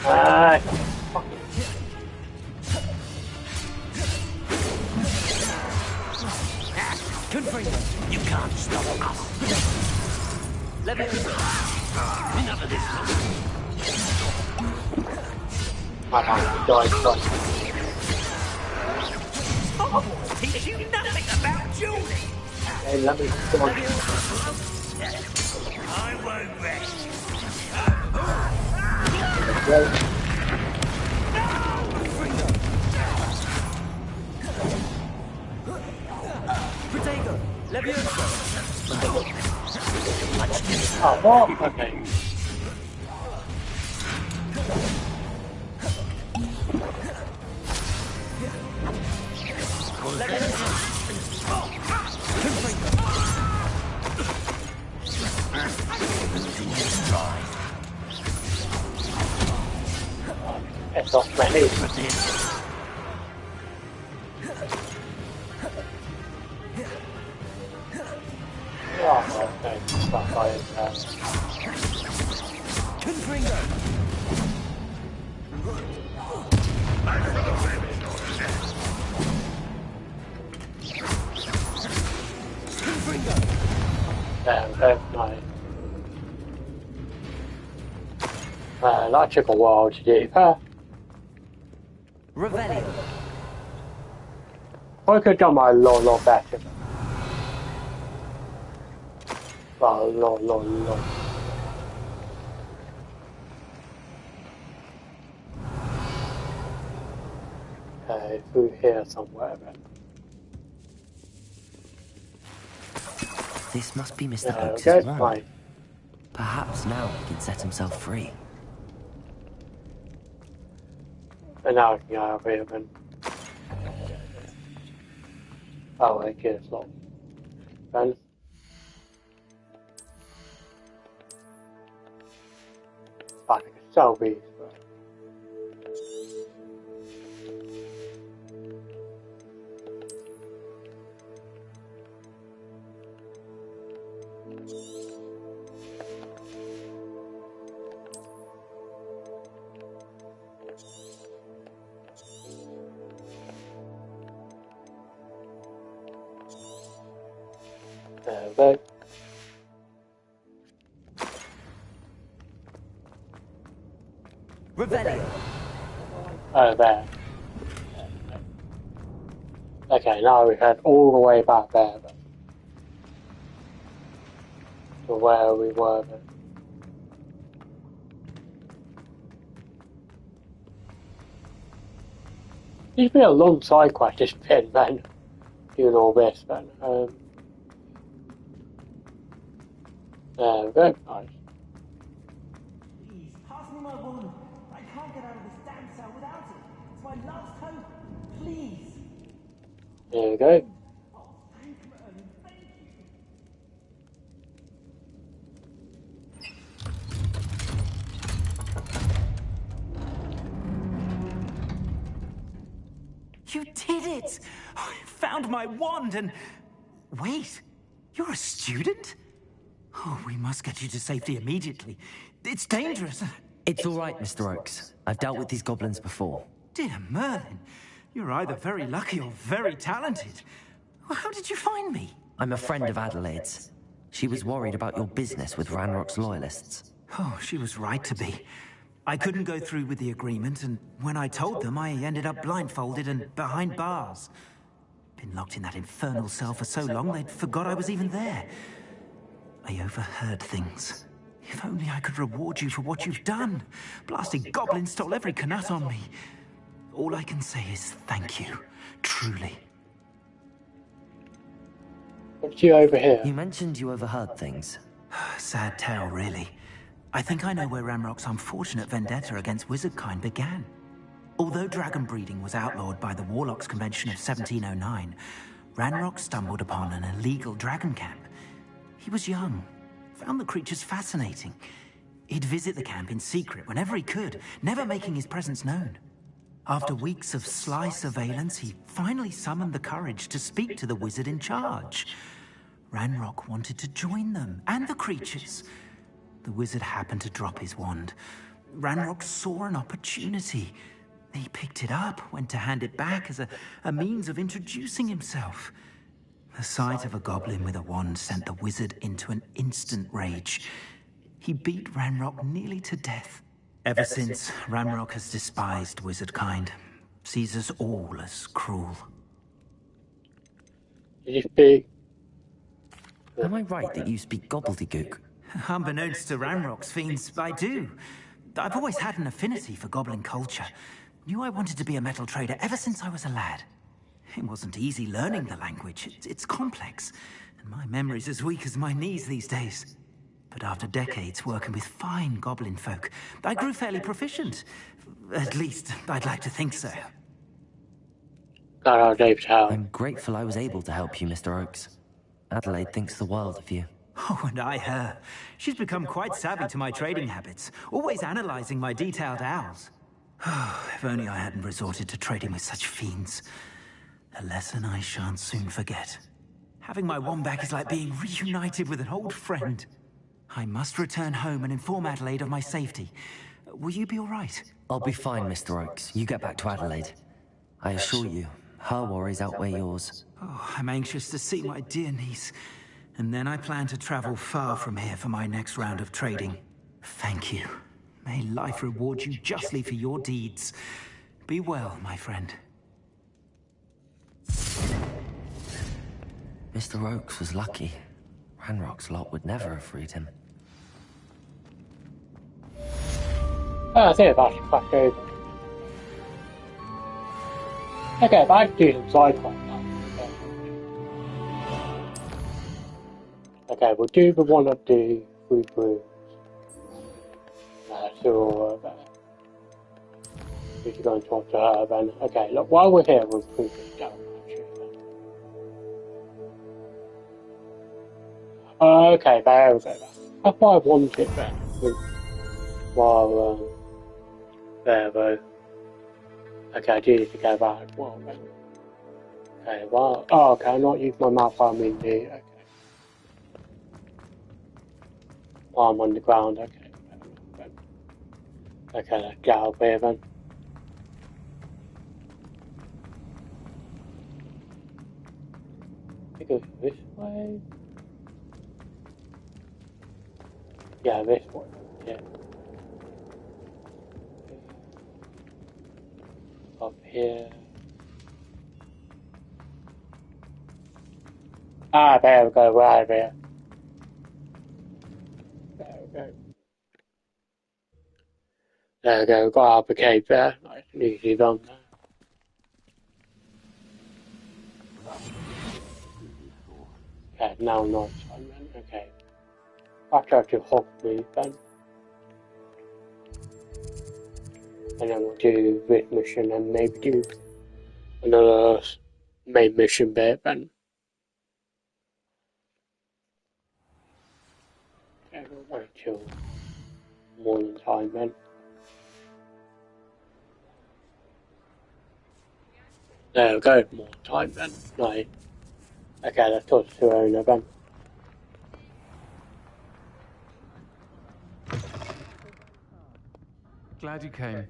Ah, You can't stop us. Enough of this. my hand died twice. Teach you nothing about Julie. Hey, let me go on. I won't rest. Well, oh, what? Okay. It's off my head. Oh, okay. That guy is that's nice. That took a while to do. Revelio. I could have done my lot better. Well, lot. Through here somewhere then. This must be Mr. Oakes' Okay, wand. fine. Perhaps now he can set himself free. And now I can go over here then. Oh, I guess not. Then. I think it's so big. There. Revelio. Oh, there. Okay, now we head all the way back there then. To where we were then. It's been a long side quest, this bit then. Doing all this then. There we go, nice. Please, pass me my wand. I can't get out of this damn cell without it. It's my last hope. Please. There we go. Oh, thank Merlin. Thank You did it! I found my wand and... Wait, you're a student? Oh, we must get you to safety immediately. It's dangerous. It's all right, Mr. Oakes. I've dealt with these goblins before. Dear Merlin, you're either very lucky or very talented. Well, how did you find me? I'm a friend of Adelaide's. She was worried about your business with Ranrock's loyalists. Oh, she was right to be. I couldn't go through with the agreement, and when I told them, I ended up blindfolded and behind bars. Been locked in that infernal cell for so long, they'd forgot I was even there. I overheard things. If only I could reward you for what you've done. Blasted goblins stole every canut on me. All I can say is thank you, truly. What's you over here? You mentioned you overheard things. Sad tale, really. I think I know where Ranrock's unfortunate vendetta against wizardkind began. Although dragon breeding was outlawed by the Warlocks Convention of 1709, Ranrock stumbled upon an illegal dragon camp. He was young, found the creatures fascinating. He'd visit the camp in secret whenever he could, never making his presence known. After weeks of sly surveillance, he finally summoned the courage to speak to the wizard in charge. Ranrock wanted to join them, and the creatures. The wizard happened to drop his wand. Ranrock saw an opportunity. He picked it up, went to hand it back as a means of introducing himself. The sight of a goblin with a wand sent the wizard into an instant rage. He beat Ranrock nearly to death. Ever since, Ranrock has despised wizardkind, sees us all as cruel. Am I right that you speak gobbledygook? Unbeknownst to Ranrock's fiends, I do. I've always had an affinity for goblin culture. Knew I wanted to be a metal trader ever since I was a lad. It wasn't easy learning the language. It's complex, and my memory's as weak as my knees these days. But after decades working with fine goblin folk, I grew fairly proficient. At least, I'd like to think so. I'm grateful I was able to help you, Mr. Oakes. Adelaide thinks the world of you. Oh, and I her. She's become quite savvy to my trading habits, always analyzing my detailed owls. If only I hadn't resorted to trading with such fiends. A lesson I shan't soon forget. Having my wand back is like being reunited with an old friend. I must return home and inform Adelaide of my safety. Will you be all right? I'll be fine, Mr. Oakes. You get back to Adelaide. I assure you, her worries outweigh yours. Oh, I'm anxious to see my dear niece. And then I plan to travel far from here for my next round of trading. Thank you. May life reward you justly for your deeds. Be well, my friend. Mr. Oakes was lucky. Ranrock's lot would never have freed him. I think I've actually back over. Okay, back to some side quest now. Okay, we'll do the one at the 3 rooms. So, we should go and talk to her then. Okay, look, while we're here, we'll prove it down, actually. Okay, there we go. That's what I wanted then. While, there though. Okay, I do need to go back. Well, then. Okay, well, oh, okay, I'll not use my map, I mean the, okay. While I'm on the ground, okay. Okay, let's get out of here then. I think it goes this way. Yeah, this one. Yeah. Up here. Ah, there we go, we're out of here. There we go. There we go, we've got our cave there. Nice and easy done there. Okay, now night time then, okay. Back out to Hogwarts then. And then we'll do this mission and maybe do another main mission bit then. Okay, we'll wait till morning time then. There we go, more time then. Right. Okay, let's talk to owner then. Glad you came.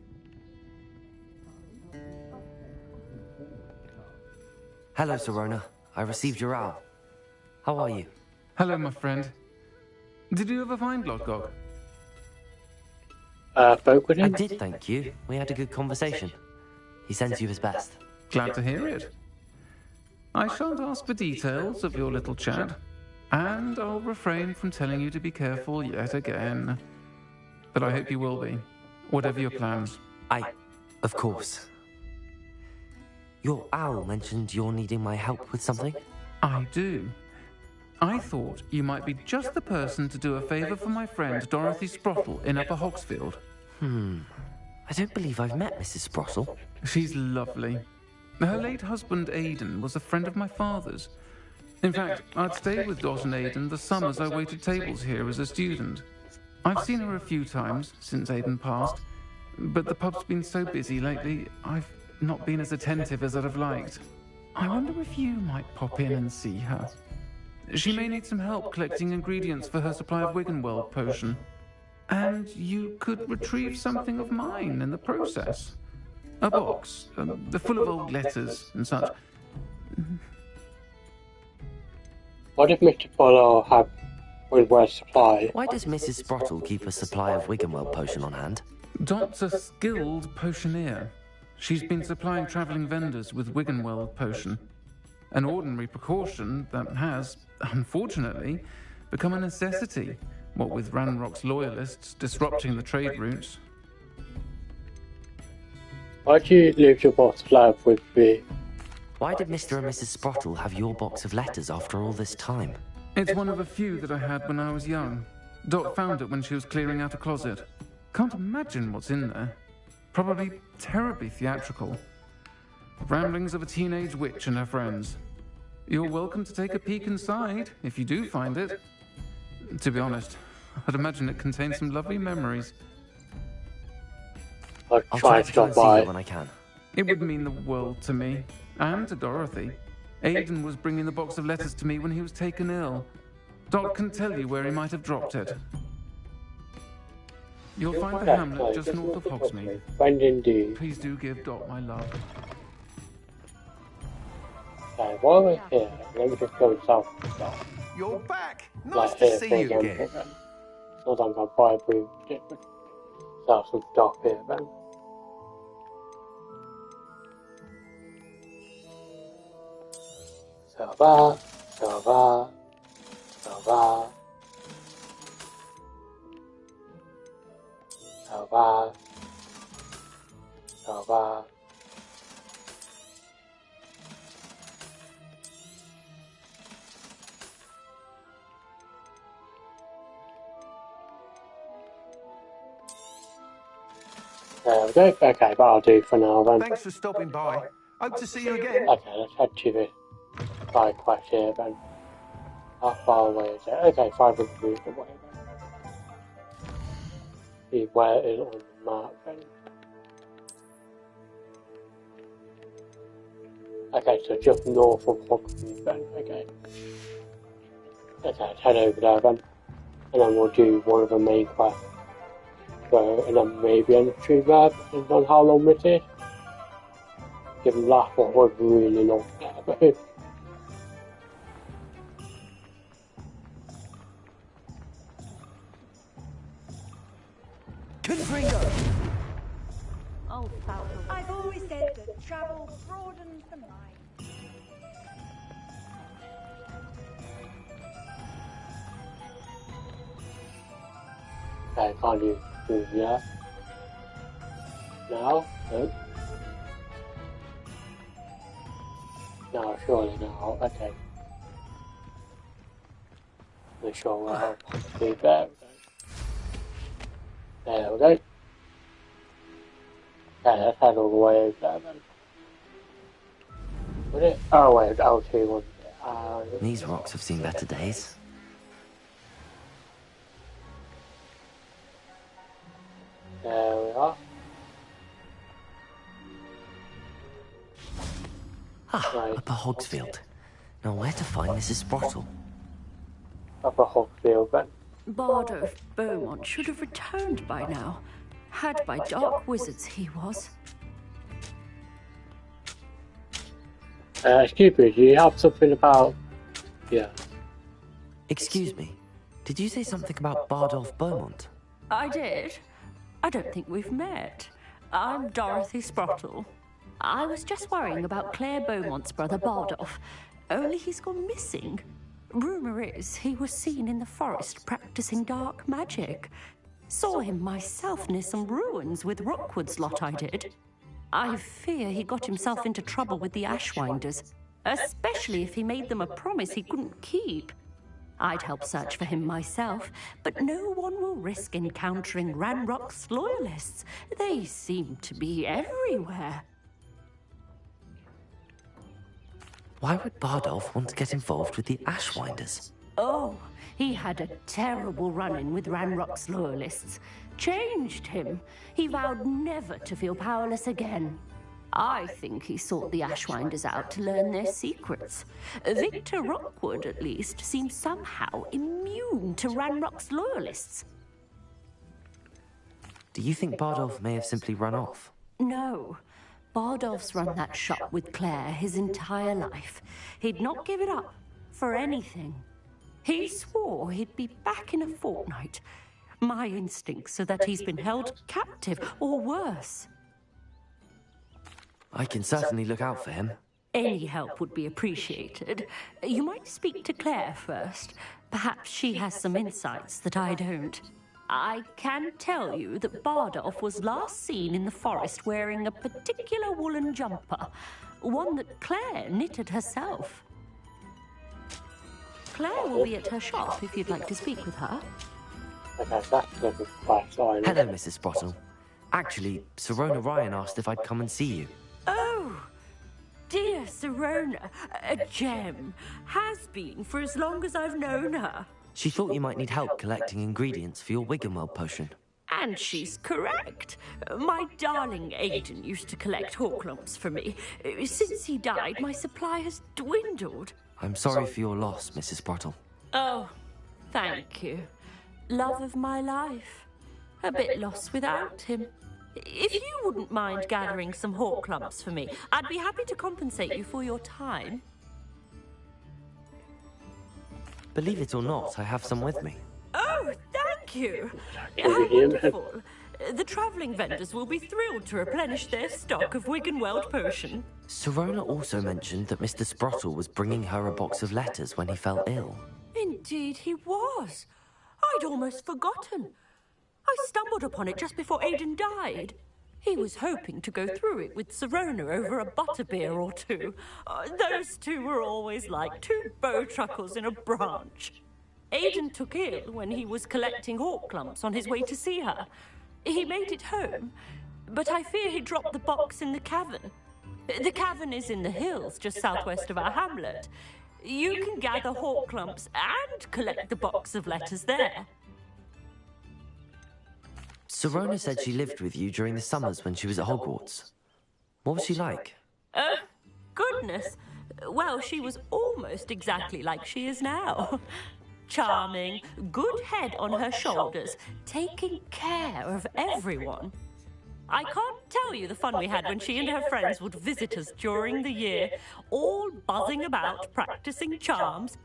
Hello, Sirona. I received your owl. How are you? Hello, my friend. Did you ever find Lodgok? Spoke with him? I did, thank you. We had a good conversation. He sends you his best. Glad to hear it. I shan't ask for details of your little chat, and I'll refrain from telling you to be careful yet again. But I hope you will be, whatever your plans. Of course. Your owl mentioned you're needing my help with something? I do. I thought you might be just the person to do a favour for my friend Dorothy Sprottle in Upper Hogsfield. I don't believe I've met Mrs. Sprottle. She's lovely. Her late husband Aidan was a friend of my father's. In fact, I'd stayed with Dot and Aidan the summers I waited tables here as a student. I've seen her a few times since Aidan passed, but the pub's been so busy lately, I've not been as attentive as I'd have liked. I wonder if you might pop in and see her. She may need some help collecting ingredients for her supply of Wiggenweld potion. And you could retrieve something of mine in the process. A box, full of old letters and such. What if Mr. Polo have Wiggenweld supply? Why does Mrs. Sprottle keep a supply of Wiggenweld potion on hand? Dot's a skilled potioneer. She's been supplying travelling vendors with Wiggenweld potion. An ordinary precaution that has, unfortunately, become a necessity, what with Ranrock's loyalists disrupting the trade routes. Why'd you leave your box of love with me? Why did Mr. and Mrs. Sprottle have your box of letters after all this time? It's one of a few that I had when I was young. Dot found it when she was clearing out a closet. Can't imagine what's in there. Probably terribly theatrical. Ramblings of a teenage witch and her friends. You're welcome to take a peek inside, if you do find it. To be honest, I'd imagine it contains some lovely memories. I'll try to stop by when I can. It would mean the world to me, and to Dorothy. Aidan was bringing the box of letters to me when he was taken ill. Dot can tell you where he might have dropped it. You'll find the hamlet just north of Hogsmeade. Friend indeed. Please do give Dot my love. Okay, while we're here, let me just go south of Dot. You're back! Nice Like to here, see for you example, again. then. Not I'm going to buy a blue different south of Dot here then. Silver, silver, silver, silver, silver. There we go. Okay, but I'll do for now then. Thanks for stopping by. Hope to see you again. Okay, let's head to the side quest here then. How far away is it? Okay, 500 meters away then. See where it is on the map then. Okay, so just north of Hogwarts then. Okay. Okay, let's head over there then. And then we'll do one of the main quests. So, and then maybe entry map, depending on how long it is. Given last one was really long there, but Confringo! Oh, I've always said that travel broadens the mind. Okay, can't use food yet. Now? No. No, surely now. Okay. Make sure we're all there. There we go. Okay, let's head all the way over there then. Would it? Oh wait, L2 one. These rocks have seen better days. There we are. Right. Upper Hogsfield. Now where to find Mrs. Sprottle? Upper Hogsfield then. Bardolph Beaumont should have returned by now. Had by dark wizards he was. Excuse me, do you have something about... Yeah. Excuse me, did you say something about Bardolph Beaumont? I did. I don't think we've met. I'm Dorothy Sprottle. I was just worrying about Claire Beaumont's brother Bardolph. Only he's gone missing. Rumour is he was seen in the forest practicing dark magic. Saw him myself near some ruins with Rookwood's lot I did. I fear he got himself into trouble with the Ashwinders, especially if he made them a promise he couldn't keep. I'd help search for him myself, but no one will risk encountering Ranrock's loyalists. They seem to be everywhere. Why would Bardolph want to get involved with the Ashwinders? Oh, he had a terrible run-in with Ranrock's loyalists. Changed him. He vowed never to feel powerless again. I think he sought the Ashwinders out to learn their secrets. Victor Rookwood, at least, seems somehow immune to Ranrock's loyalists. Do you think Bardolph may have simply run off? No. Bardolph's run that shop with Claire his entire life. He'd not give it up for anything. He swore he'd be back in a fortnight. My instincts are that he's been held captive, or worse. I can certainly look out for him. Any help would be appreciated. You might speak to Claire first. Perhaps she has some insights that I don't. I can tell you that Bardolph was last seen in the forest wearing a particular woolen jumper, one that Claire knitted herself. Claire will be at her shop if you'd like to speak with her. Okay, that's going to be quite silent. Hello, Mrs. Sprottle. Actually, Sirona Ryan asked if I'd come and see you. Oh, dear Sirona, a gem. Has been for as long as I've known her. She thought you might need help collecting ingredients for your Wiggenweld potion. And she's correct. My darling Aiden used to collect Horklumps for me. Since he died, my supply has dwindled. I'm sorry for your loss, Mrs. Sprottle. Oh, thank you. Love of my life. A bit lost without him. If you wouldn't mind gathering some Horklumps for me, I'd be happy to compensate you for your time. Believe it or not, I have some with me. Oh, thank you. How wonderful. The travelling vendors will be thrilled to replenish their stock of Wiggenweld potion. Sirona also mentioned that Mr. Sprottle was bringing her a box of letters when he fell ill. Indeed he was. I'd almost forgotten. I stumbled upon it just before Aiden died. He was hoping to go through it with Sirona over a butterbeer or two. Those two were always like two bowtruckles in a branch. Aiden took ill when he was collecting Horklumps on his way to see her. He made it home, but I fear he dropped the box in the cavern. The cavern is in the hills just southwest of our hamlet. You can gather Horklumps and collect the box of letters there. Sirona said she lived with you during the summers when she was at Hogwarts. What was she like? Goodness. Well, she was almost exactly like she is now. Charming, good head on her shoulders, taking care of everyone. I can't tell you the fun we had when she and her friends would visit us during the year, all buzzing about, practicing charms.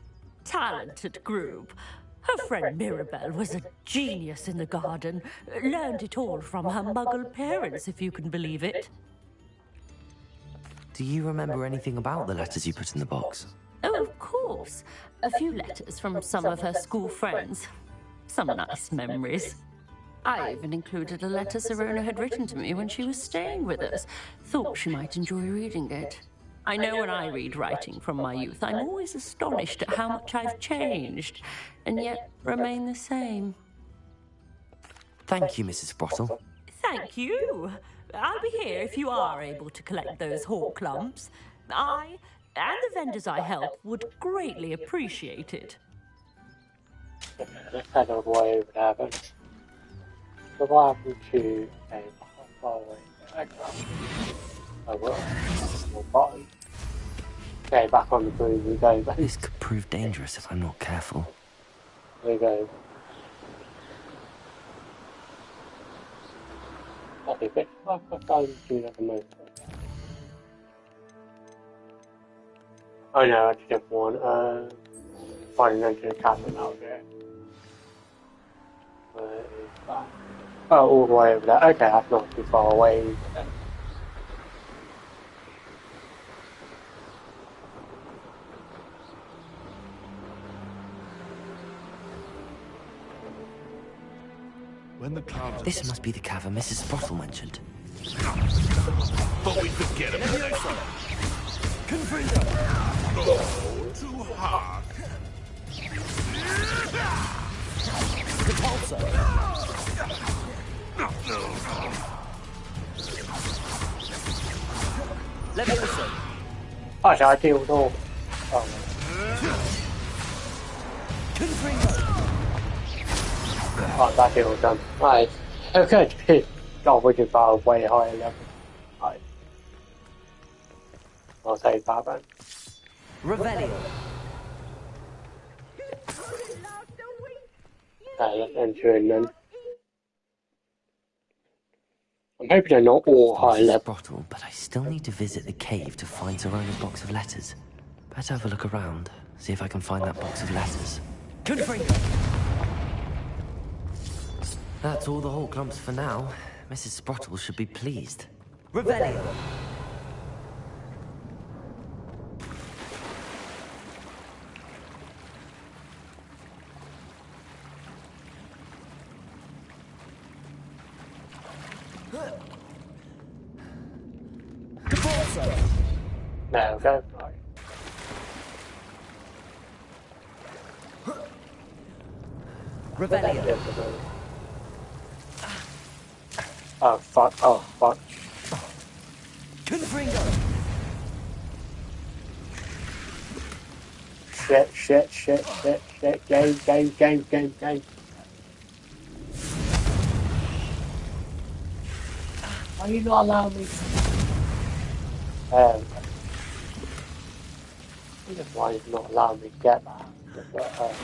Talented group. Her friend Mirabelle was a genius in the garden. Learned it all from her muggle parents, if you can believe it. Do you remember anything about the letters you put in the box? Oh, of course. A few letters from some of her school friends. Some nice memories. I even included a letter Serona had written to me when she was staying with us. Thought she might enjoy reading it. I know when I read writing from my youth, I'm always astonished at how much I've changed, and yet remain the same. Thank you, Mrs. Sprottle. Thank you. I'll be here if you are able to collect those hawk lumps. I and the vendors I help would greatly appreciate it. Let's head all the way over there then. So what happened to... Okay, how far away? Oh well. More button. Okay, back on the groove we go then. This could prove dangerous if I'm not careful. There we go. That'd be a bit hard for time to do at the moment. Oh no, that's a different one. Find an entrance cabinet out there. Where is that? Oh, all the way over there. Okay, that's not too far away. When the clouds... This must be the cavern Mrs. Sprottle mentioned. But we could get him next time. Oh, too hard. Levioso. Oh, so I deal with all. Oh. Oh, that deal was done. Nice. Okay. God, we did a way higher level. Nice. I'll take that then. Revelio. Okay, let's enter in then. I'm hoping they're not all high Mrs. level. Sprottle, but I still need to visit the cave to find Serona's box of letters. Better have a look around, see if I can find that box of letters. That's all the hawk lumps for now. Mrs. Sprottle should be pleased. Revelio. There we go. Right. Revelio. Oh fuck, oh fuck. Confringo. Shit. Game. Why are you not allowing me? I don't know why he's not allowing me to get that. But,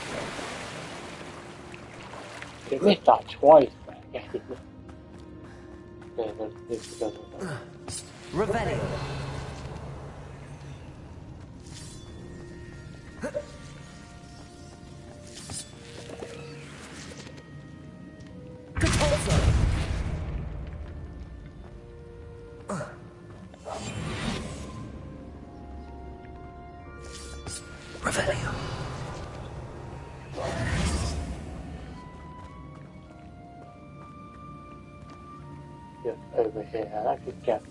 he missed that twice, but I guess he missed. Yeah, no, this is another. Revelio. Revelio. Just over here, I could get.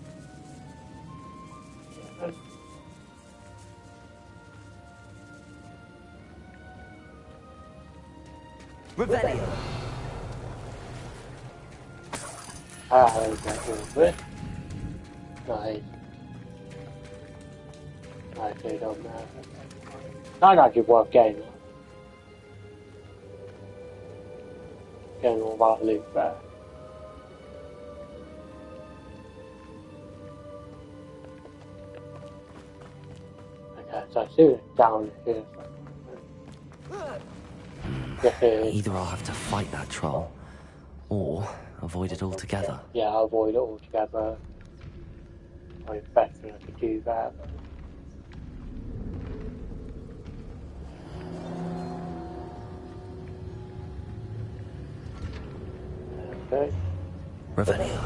Revelio. There's that over it. Nice. Nicely done there. Not actually worth getting that. Getting all that loot there. Okay, so I see it down here. Either I'll have to fight that troll, or avoid it altogether. Yeah, I'll avoid it altogether. Probably the best thing I could do that. Okay. Revelio.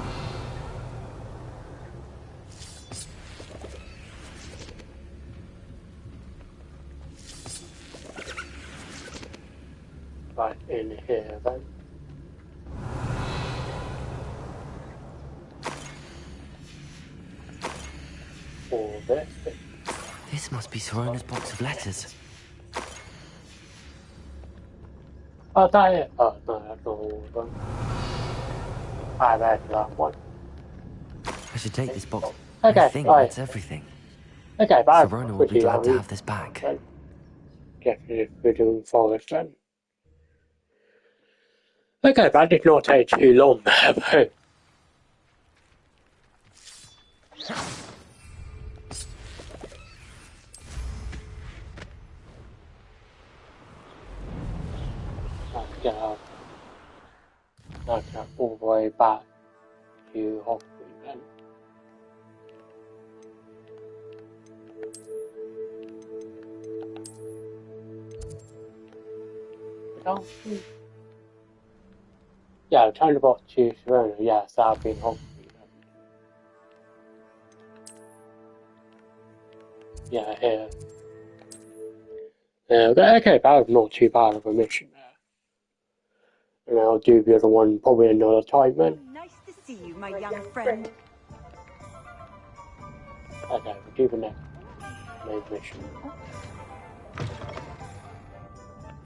Right in here then. University. This must be Sorona's box of letters. Oh, that is. Oh, no, that's not all of them. Ah, there's that one. I should take this box. Okay, I think right. that's everything. Okay, but Sorona will be glad to have this back. Definitely we're doing forest then. Okay, that did not take too long. Okay, all the way back to Hogwarts then. Yeah, turn the box to Serena. Yes, that'll be in Hogwarts. Yeah, here. Okay, that was not too bad of a mission there. And I'll do the other one probably another time then. Nice to see you, my young friend. Okay, we'll do the next main mission.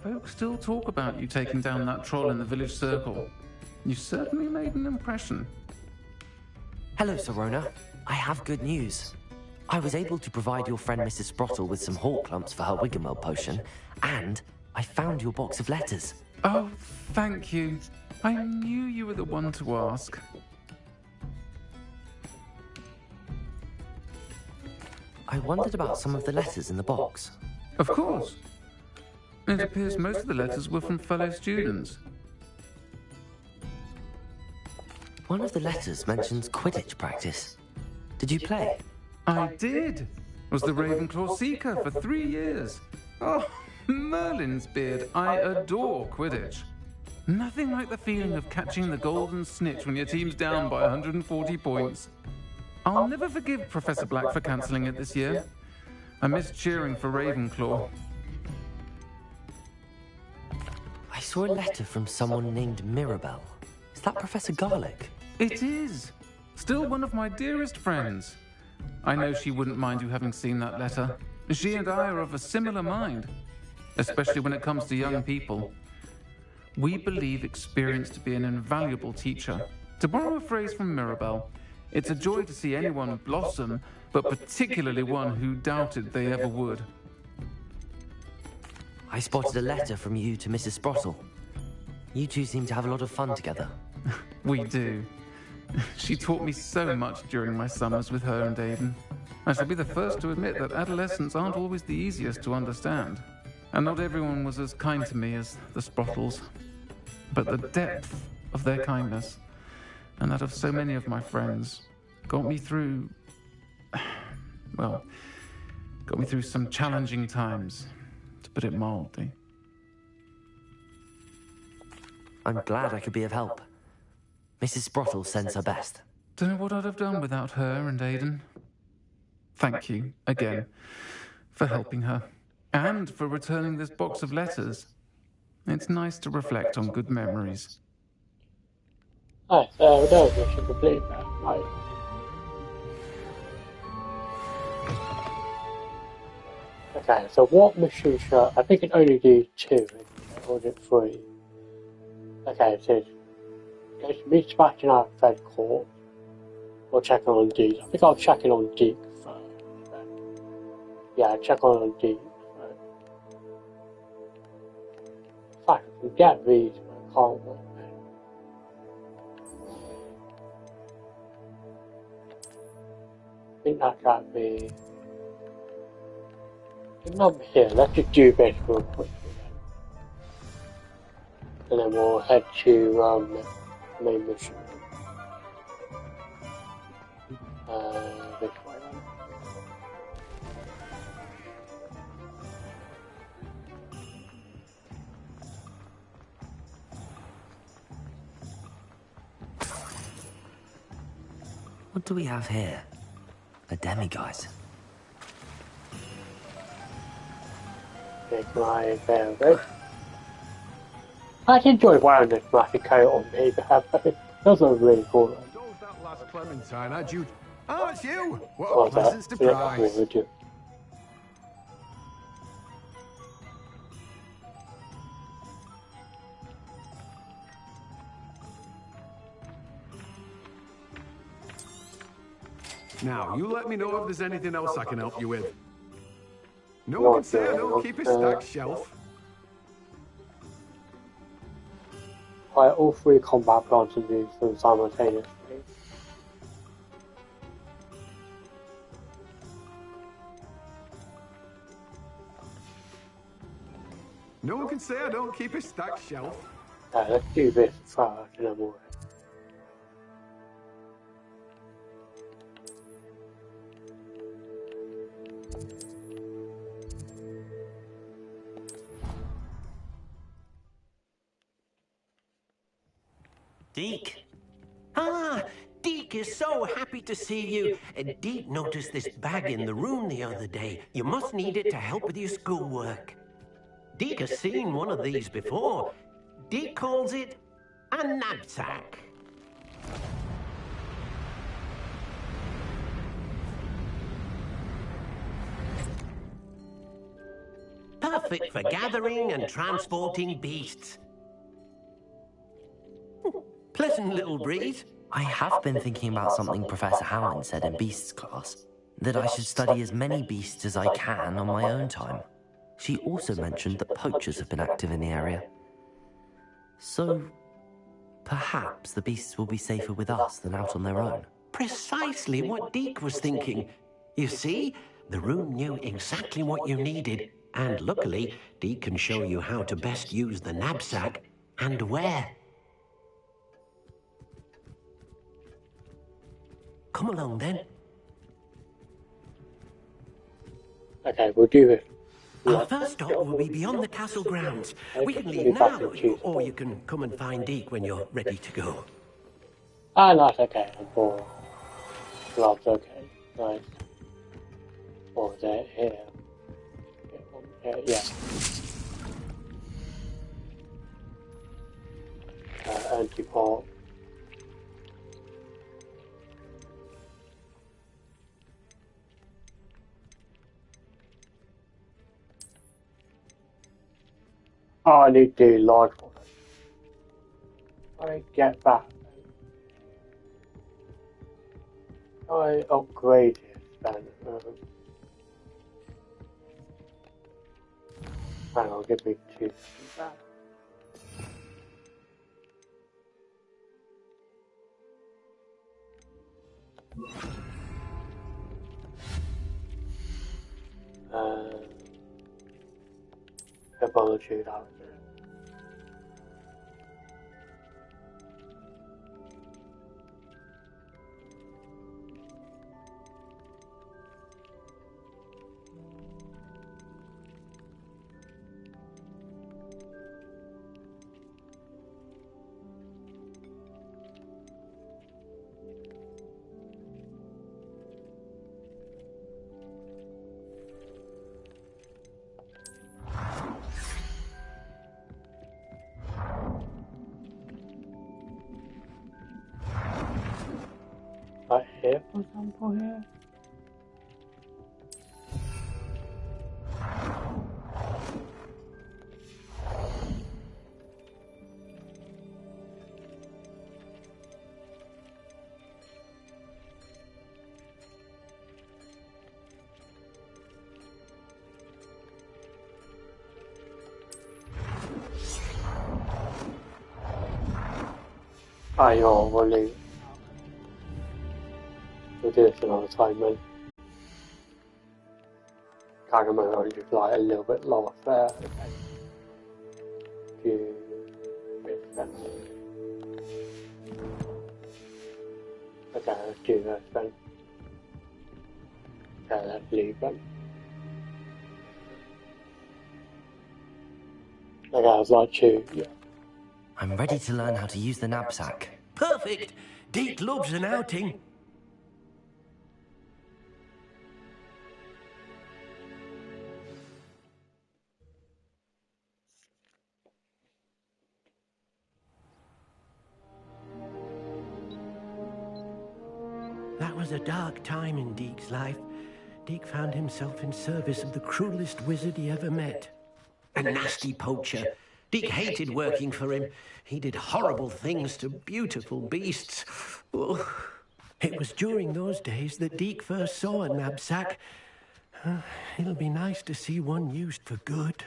Folks still talk about you taking down that troll in the village circle. You certainly made an impression. Hello, Sorona. I have good news. I was able to provide your friend Mrs. Sprottle with some hawk lumps for her Wiggenweld potion, and I found your box of letters. Oh, thank you. I knew you were the one to ask. I wondered about some of the letters in the box. Of course. It appears most of the letters were from fellow students. One of the letters mentions Quidditch practice. Did you play? I did. Was the Ravenclaw Seeker for 3 years. Oh, Merlin's beard. I adore Quidditch. Nothing like the feeling of catching the golden snitch when your team's down by 140 points. I'll never forgive Professor Black for cancelling it this year. I miss cheering for Ravenclaw. I saw a letter from someone named Mirabelle. Is that Professor Garlick? It is. Still one of my dearest friends. I know she wouldn't mind you having seen that letter. She and I are of a similar mind, especially when it comes to young people. We believe experience to be an invaluable teacher. To borrow a phrase from Mirabelle, it's a joy to see anyone blossom, but particularly one who doubted they ever would. I spotted a letter from you to Mrs. Sprottle. You two seem to have a lot of fun together. We do. She taught me so much during my summers with her and Aiden. I shall be the first to admit that adolescents aren't always the easiest to understand. And not everyone was as kind to me as the Sprottles. But the depth of their kindness, and that of so many of my friends, got me through... well, got me through some challenging times, to put it mildly. I'm glad I could be of help. Mrs. Sprottle sends her best. Don't know what I'd have done without her and Aiden. Thank you, again, for helping her, and for returning this box of letters. It's nice to reflect on good memories. Nice, we don't mission complete that, right? Okay, so what mission should I think it only do 2, or is it 3? Okay, it says me smashing out Fed Court or checking on Deke. I think I'll check in on Deke first. Then. Yeah, check on Deke first. In fact, I can get these, but I can't wait. I think that should be. Here, let's just do this real quickly then. And then we'll head to main mission. This way then. What do we have here? A demiguise. Take my velvet. I enjoy wearing this fluffy coat on me, those are really cool. That last Clementine had you... Oh, it's you! What a What's that? pleasant surprise. Now, you let me know if there's anything else I can help you with. No one can say I don't keep a stacked shelf. Fire all 3 combat plants and use them simultaneously. No one can say I don't keep a stacked shelf. Let's do this first and then we'll... Deke. Ah, Deke is so happy to see you. Deke noticed this bag in the room the other day. You must need it to help with your schoolwork. Deke has seen one of these before. Deke calls it a knapsack. Perfect for gathering and transporting beasts. Pleasant little breeze. I have been thinking about something Professor Howland said in Beasts class, that I should study as many beasts as I can on my own time. She also mentioned that poachers have been active in the area. So, perhaps the beasts will be safer with us than out on their own. Precisely what Deke was thinking. You see, the room knew exactly what you needed, and luckily, Deke can show you how to best use the knapsack and where. Come along then. Okay, we'll do this. Our first stop will be beyond the castle grounds. We can leave now, or you can come and find Deke when you're ready to go. Ah, that's okay. I'm bored. That's okay. Nice. Or is it here? Yeah. Anti-port. Oh, I need to do large one. I get that. I upgrade it then. Hang on, give me 2 seconds. Apology out there. Right here, for example, here. We'll leave it. We'll do this another time then. Can't remember, I'm just like a little bit lost there. Okay. Few bits then. Okay, let's do this then. Okay, let's leave then. Okay, I was like yeah. I'm ready to learn how to use the knapsack. Perfect! Deke loves an outing. That That was a dark time in Deke's life. Deke found himself in service of the cruelest wizard he ever met. A nasty poacher. Deke hated working for him. He did horrible things to beautiful beasts. Oh. It was during those days that Deke first saw a knapsack. It'll be nice to see one used for good.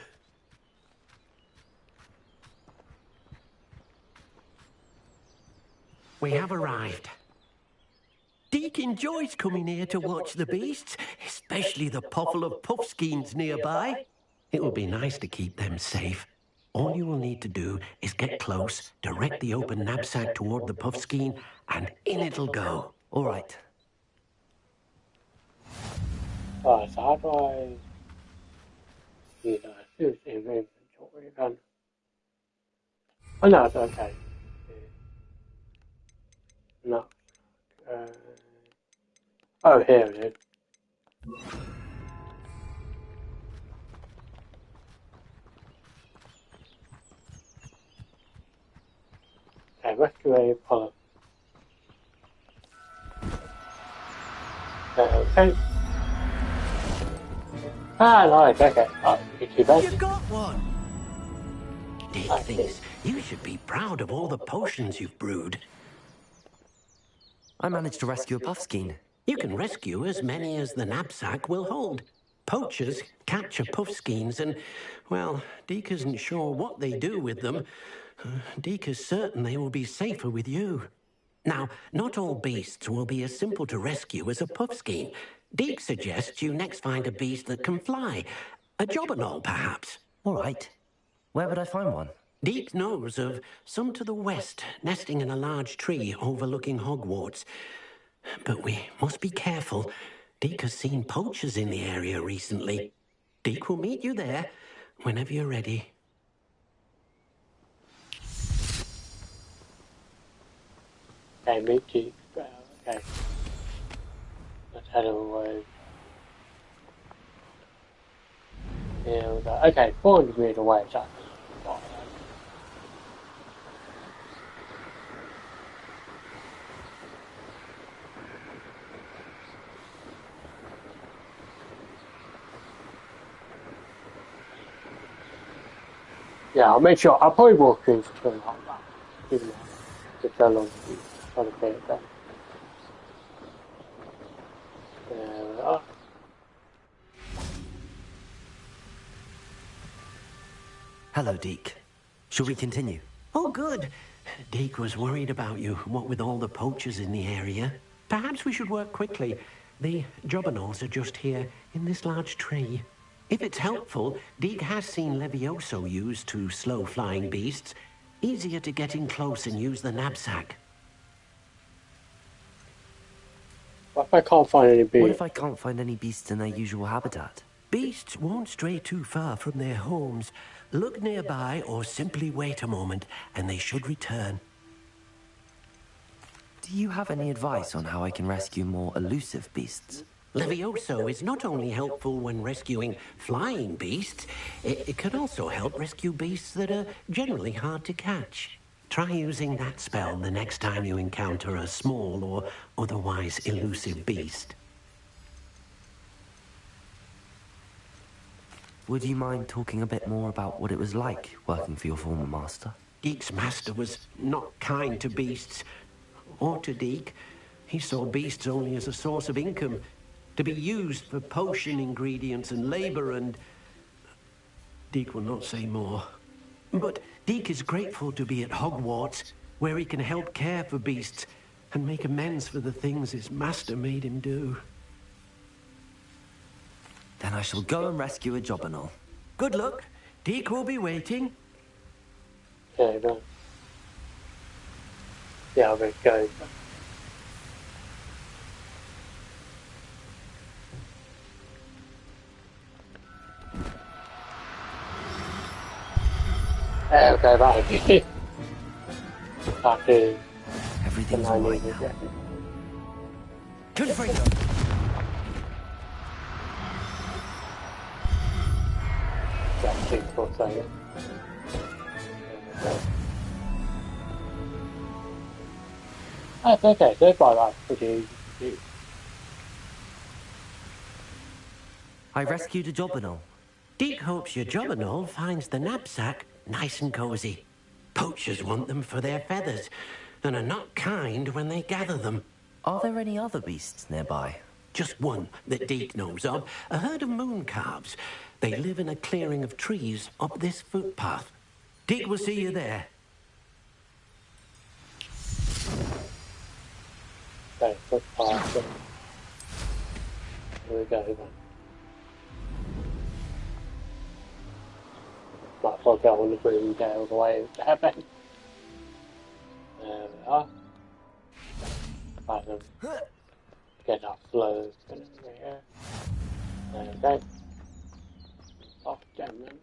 We have arrived. Deke enjoys coming here to watch the beasts, especially the pottle of puffskeins nearby. It will be nice to keep them safe. All you will need to do is get close, direct the open knapsack toward the puffskein, and in it'll go. All right. Alright, so how do I use that? Use inventory then. Oh no, it's okay. No. Oh, here it is. Okay, rescue a puller. Okay. Ah, nice, okay. Oh, too bad. You got one! Deke thinks you should be proud of all the potions you've brewed. I managed to rescue a puffskein. You can rescue as many as the knapsack will hold. Poachers capture puffskeins and, well, Deke isn't sure what they do with them. Deke is certain they will be safer with you. Now, not all beasts will be as simple to rescue as a puffskein. Deke suggests you next find a beast that can fly. A jobberknoll, perhaps. All right. Where would I find one? Deke knows of some to the west, nesting in a large tree overlooking Hogwarts. But we must be careful. Deke has seen poachers in the area recently. Deke will meet you there whenever you're ready. Okay, meet Deke. Okay. Let's head away. Here we go. Okay, 400 meters away, so yeah, I'll make sure. I'll probably walk through something like that. Give me just how long to try to get it done. There we are. Hello, Deke. Shall we continue? Oh, good. Deke was worried about you, what with all the poachers in the area. Perhaps we should work quickly. The jobberknolls are just here, in this large tree. If it's helpful, Deke has seen Levioso used to slow flying beasts. Easier to get in close and use the knapsack. What if I can't find any beasts? What if I can't find any beasts in their usual habitat? Beasts won't stray too far from their homes. Look nearby or simply wait a moment, and they should return. Do you have any advice on how I can rescue more elusive beasts? Levioso is not only helpful when rescuing flying beasts, it can also help rescue beasts that are generally hard to catch. Try using that spell the next time you encounter a small or otherwise elusive beast. Would you mind talking a bit more about what it was like working for your former master? Deke's master was not kind to beasts, or to Deke. He saw beasts only as a source of income, to be used for potion ingredients and labor, and Deke will not say more. But Deke is grateful to be at Hogwarts, where he can help care for beasts and make amends for the things his master made him do. Then I shall go and rescue a jobberknoll. Good luck. Deke will be waiting. Okay, then. Yeah, I'll be going. Okay, that'll be that is everything's alright now. Good for you. For a second. That's okay, so far that's pretty easy to do. I rescued a jobberknoll. Deke hopes your jobberknoll finds the knapsack nice and cozy. Poachers want them for their feathers, and are not kind when they gather them. Are there any other beasts nearby? Just one that Deke knows of, a herd of moon calves. They live in a clearing of trees up this footpath. Deke will see you there. Okay, footpath. Here we go then. Might as well go on the green tail the way it's happening. There we are. Right then. Get our flows going over here. There we go. Off down then.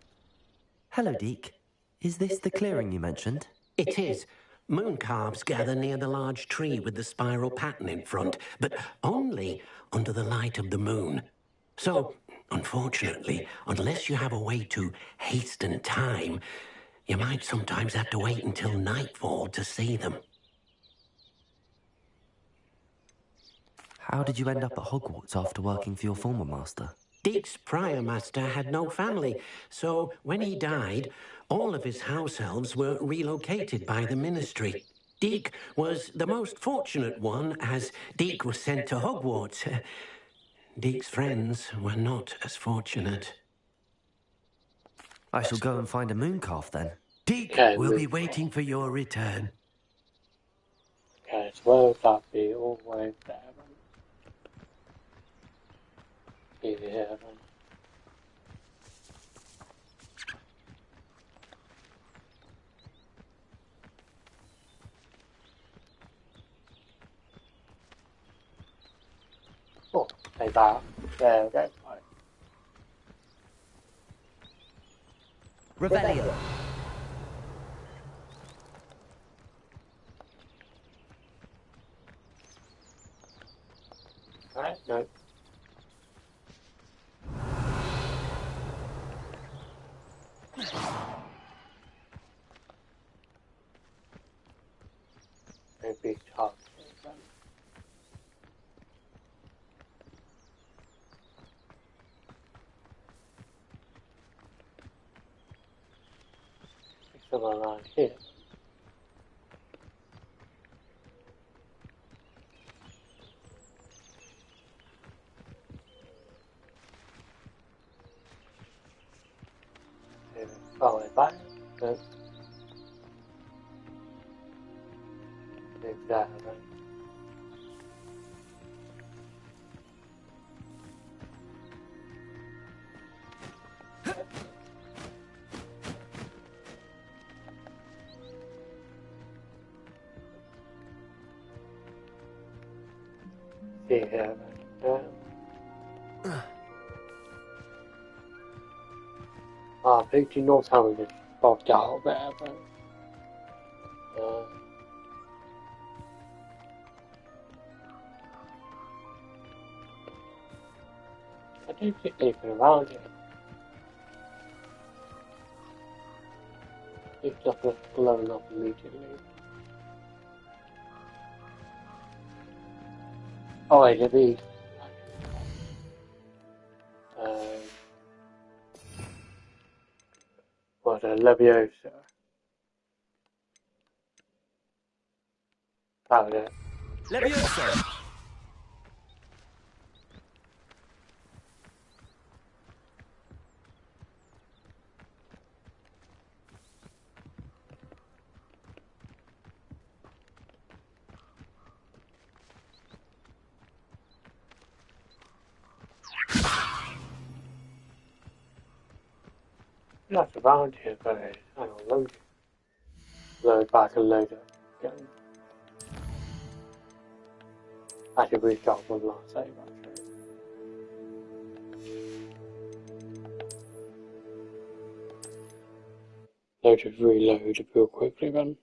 Hello, Deke. Is this the clearing you mentioned? It is. Moon calves gather near the large tree with the spiral pattern in front, but only under the light of the moon. So, unfortunately, unless you have a way to hasten time, you might sometimes have to wait until nightfall to see them. How did you end up at Hogwarts after working for your former master? Deke's prior master had no family, so when he died, all of his house elves were relocated by the ministry. Deke was the most fortunate one, as Deke was sent to Hogwarts. Deke's friends were not as fortunate. I shall go and find a moon calf then. Deke will be waiting for your return. Okay, so where would that be? All the way there then. Here then. Oh, like that. There we go. Right. Revelio. Alright, no. Maybe talk to them. Someone around here. Follow it back. Good. Exactly. See here. Picture knows how we just bogged out there, but I don't see anything around here. It's just blown up immediately. Oh wait, the beast. What a Leviosa. Found it. Leviosa. Not around here, but I don't load it. Load back and load it again. I should restart one last save actually. Load it, reload it real quickly then.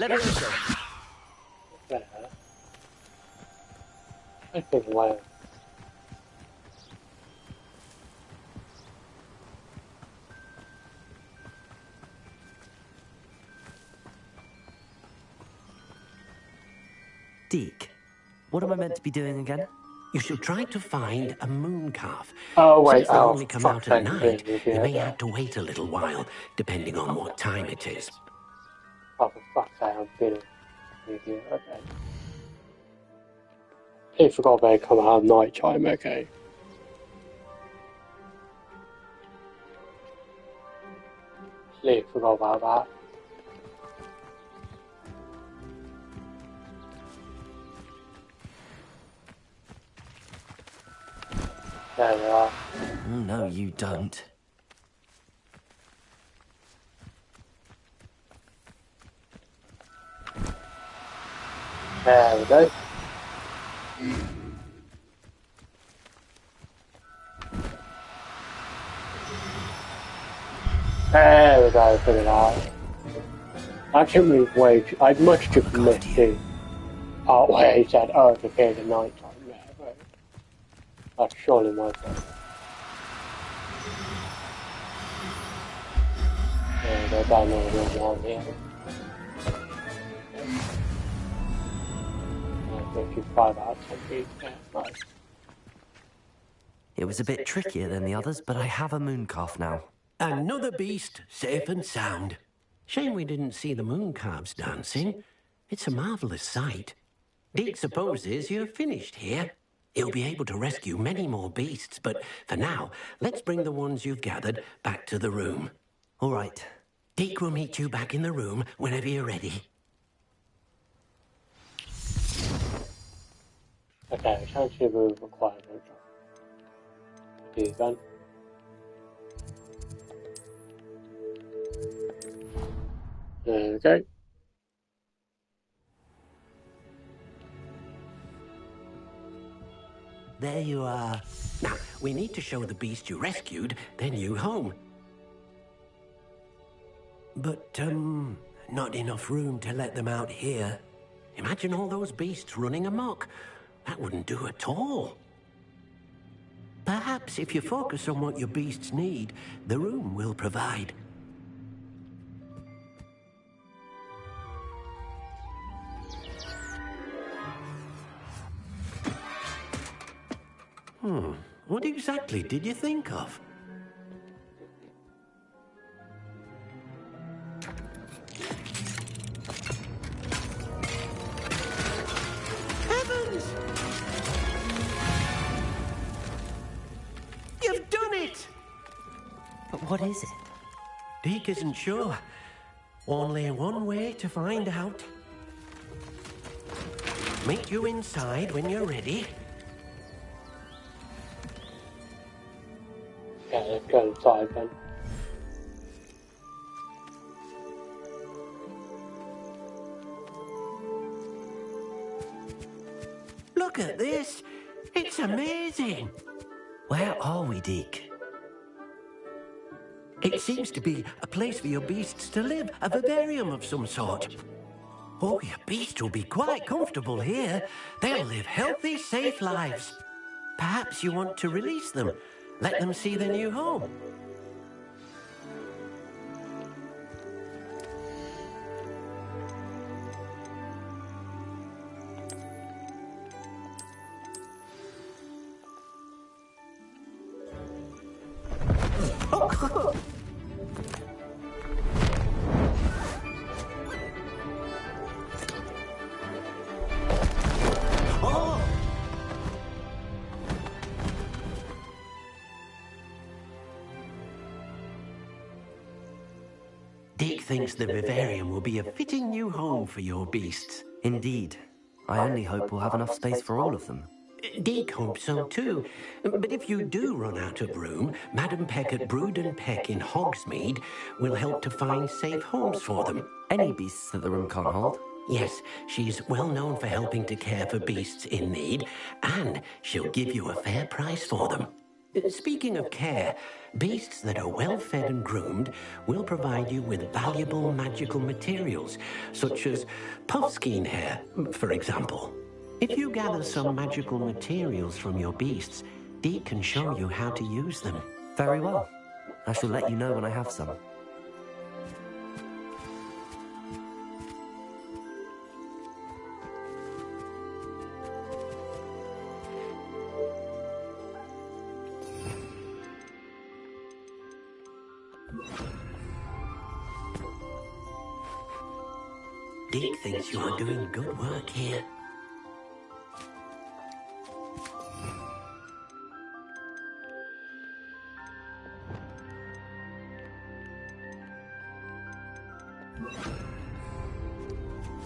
Levioso. There. I think well. Deke, what am I meant to be doing again? You should try to find a moon calf. Oh wait, Since they oh only come fuck's out at sake, night, yeah, you may yeah. have to wait a little while, depending on what time it is. Oh for fuck's sake, I'm being an idiot, okay. I forgot they come out at night time, okay. Completely forgot about that. There we are. No, you don't. There we go. There we go, put it out. I took me way too, I'd much too missed the part where he said, oh, it appears at night time. Yeah, but that's surely my fault. There we go, down there, one here. 55 out of 10 feet, yeah, nice. It was a bit trickier than the others, but I have a moon calf now. Another beast, safe and sound. Shame we didn't see the moon calves dancing. It's a marvellous sight. Deke supposes you're finished here. He'll be able to rescue many more beasts, but for now, let's bring the ones you've gathered back to the room. All right. Deke will meet you back in the room whenever you're ready. Okay, chance of move required no job. Do then. There we go. There you are. Now, we need to show the beast you rescued their new home. But, not enough room to let them out here. Imagine all those beasts running amok. That wouldn't do at all. Perhaps if you focus on what your beasts need, the room will provide. What exactly did you think of? Heavens! You've done it! But what is it? Deke isn't sure. Only one way to find out. Meet you inside when you're ready. Yeah, let's go inside then. Look at this. It's amazing. Where are we, Deke? It seems to be a place for your beasts to live, a vivarium of some sort. Oh, your beasts will be quite comfortable here. They'll live healthy, safe lives. Perhaps you want to release them, let them see their new home. Deke thinks the vivarium will be a fitting new home for your beasts. Indeed. I only hope we'll have enough space for all of them. Deke hopes so too. But if you do run out of room, Madam Peck at Brood and Peck in Hogsmeade will help to find safe homes for them. Any beasts that the room can't hold? Yes, she's well known for helping to care for beasts in need, and she'll give you a fair price for them. Speaking of care, beasts that are well fed and groomed will provide you with valuable magical materials, such as puffskein hair, for example. If you gather some magical materials from your beasts, Dee can show you how to use them. Very well. I shall let you know when I have some. Deke thinks you are doing good work here.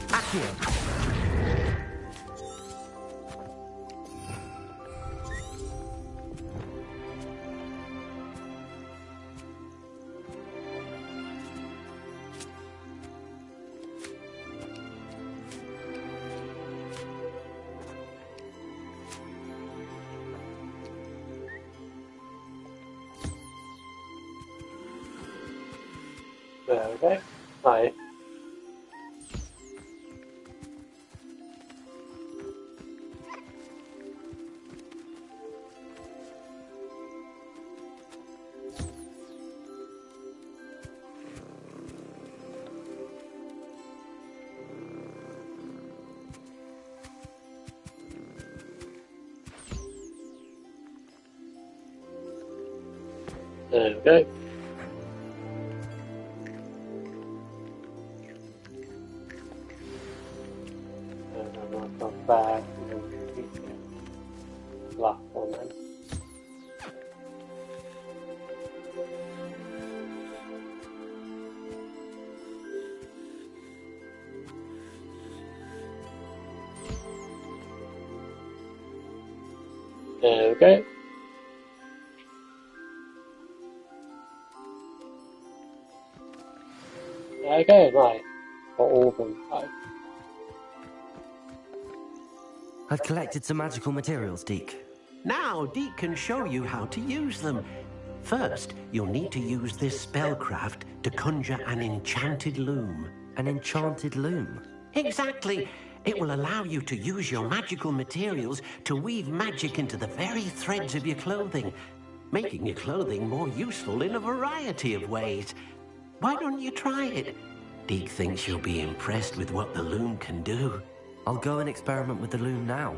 Accio. There we go. Hi. There we go. Not bad. Last one then. There we go. Okay, nice. Got all of them. I've collected some magical materials, Deke. Now, Deke can show you how to use them. First, you'll need to use this spellcraft to conjure an enchanted loom. An enchanted loom? Exactly. It will allow you to use your magical materials to weave magic into the very threads of your clothing, making your clothing more useful in a variety of ways. Why don't you try it? Deke thinks you'll be impressed with what the loom can do. I'll go and experiment with the loom now.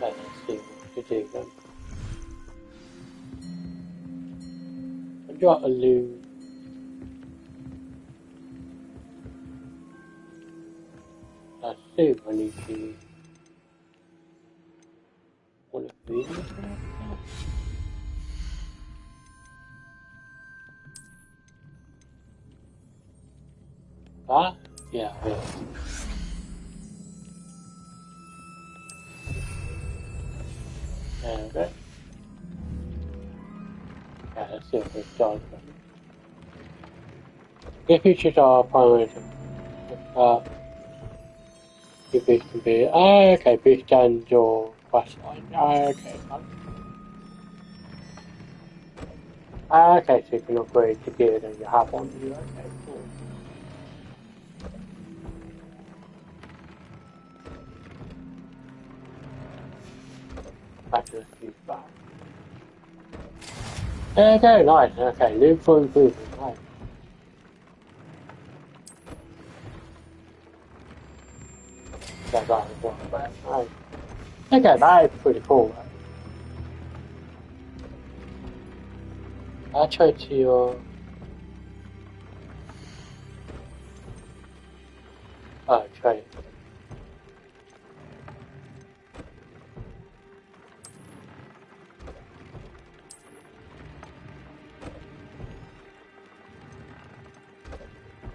Let's see what to do then. I've got a loom. I assume I need to use one of these. Ah, yeah, I will. There we go. Yeah, let's see what this does. If you choose our primary your beast can be okay, beast and your quest line. Okay, okay, so you can upgrade the gear that you have on you. Okay, cool. Back to the fuse back. Okay, nice. Okay, loop for improvement. Nice. Okay, that is one. Nice. Okay, that is pretty cool. I'll try to trade.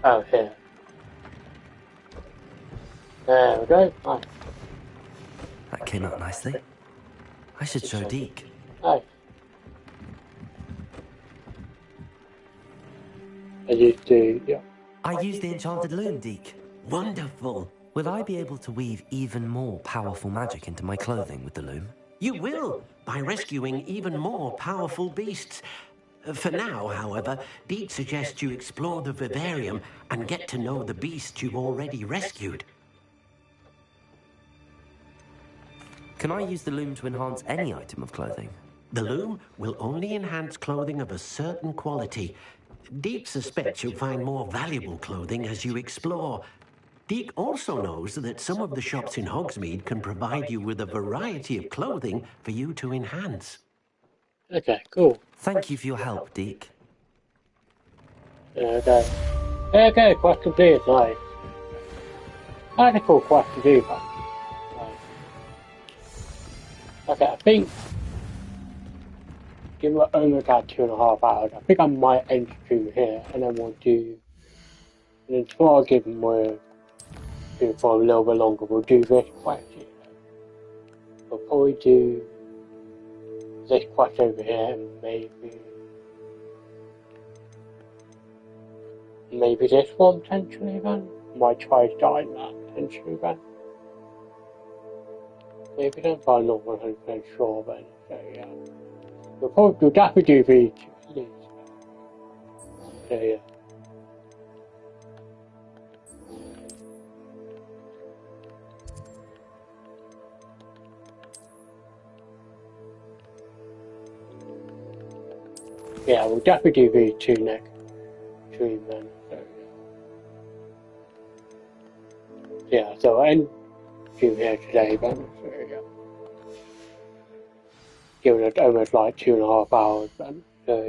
Oh, here. There we go. Nice. That came out nicely. I should show Deke. Nice. I used to, yeah. I used the enchanted loom, Deke. Wonderful. Will I be able to weave even more powerful magic into my clothing with the loom? You will, by rescuing even more powerful beasts. For now, however, Deke suggests you explore the vivarium and get to know the beasts you've already rescued. Can I use the loom to enhance any item of clothing? The loom will only enhance clothing of a certain quality. Deke suspects you'll find more valuable clothing as you explore. Deke also knows that some of the shops in Hogsmeade can provide you with a variety of clothing for you to enhance. Okay, cool. Thank you for your help, Deke. Okay. Okay, quest completed, nice. I had a cool quest to do, but... Okay, I think... Given we're only got 2.5 hours, I think I might end stream here, and then we'll do... And then tomorrow, given we're doing for a little bit longer, we'll do this quest here. We'll probably do... this quest over here, and maybe this one potentially then. Might try starting that potentially then. Maybe then, but I'm not 100% sure then. So yeah. We'll definitely do these at least. So yeah. Yeah, we'll definitely do these 2 next stream then. So yeah, so I'll end stream here today then. So yeah. Given it almost like 2.5 hours then. So yeah.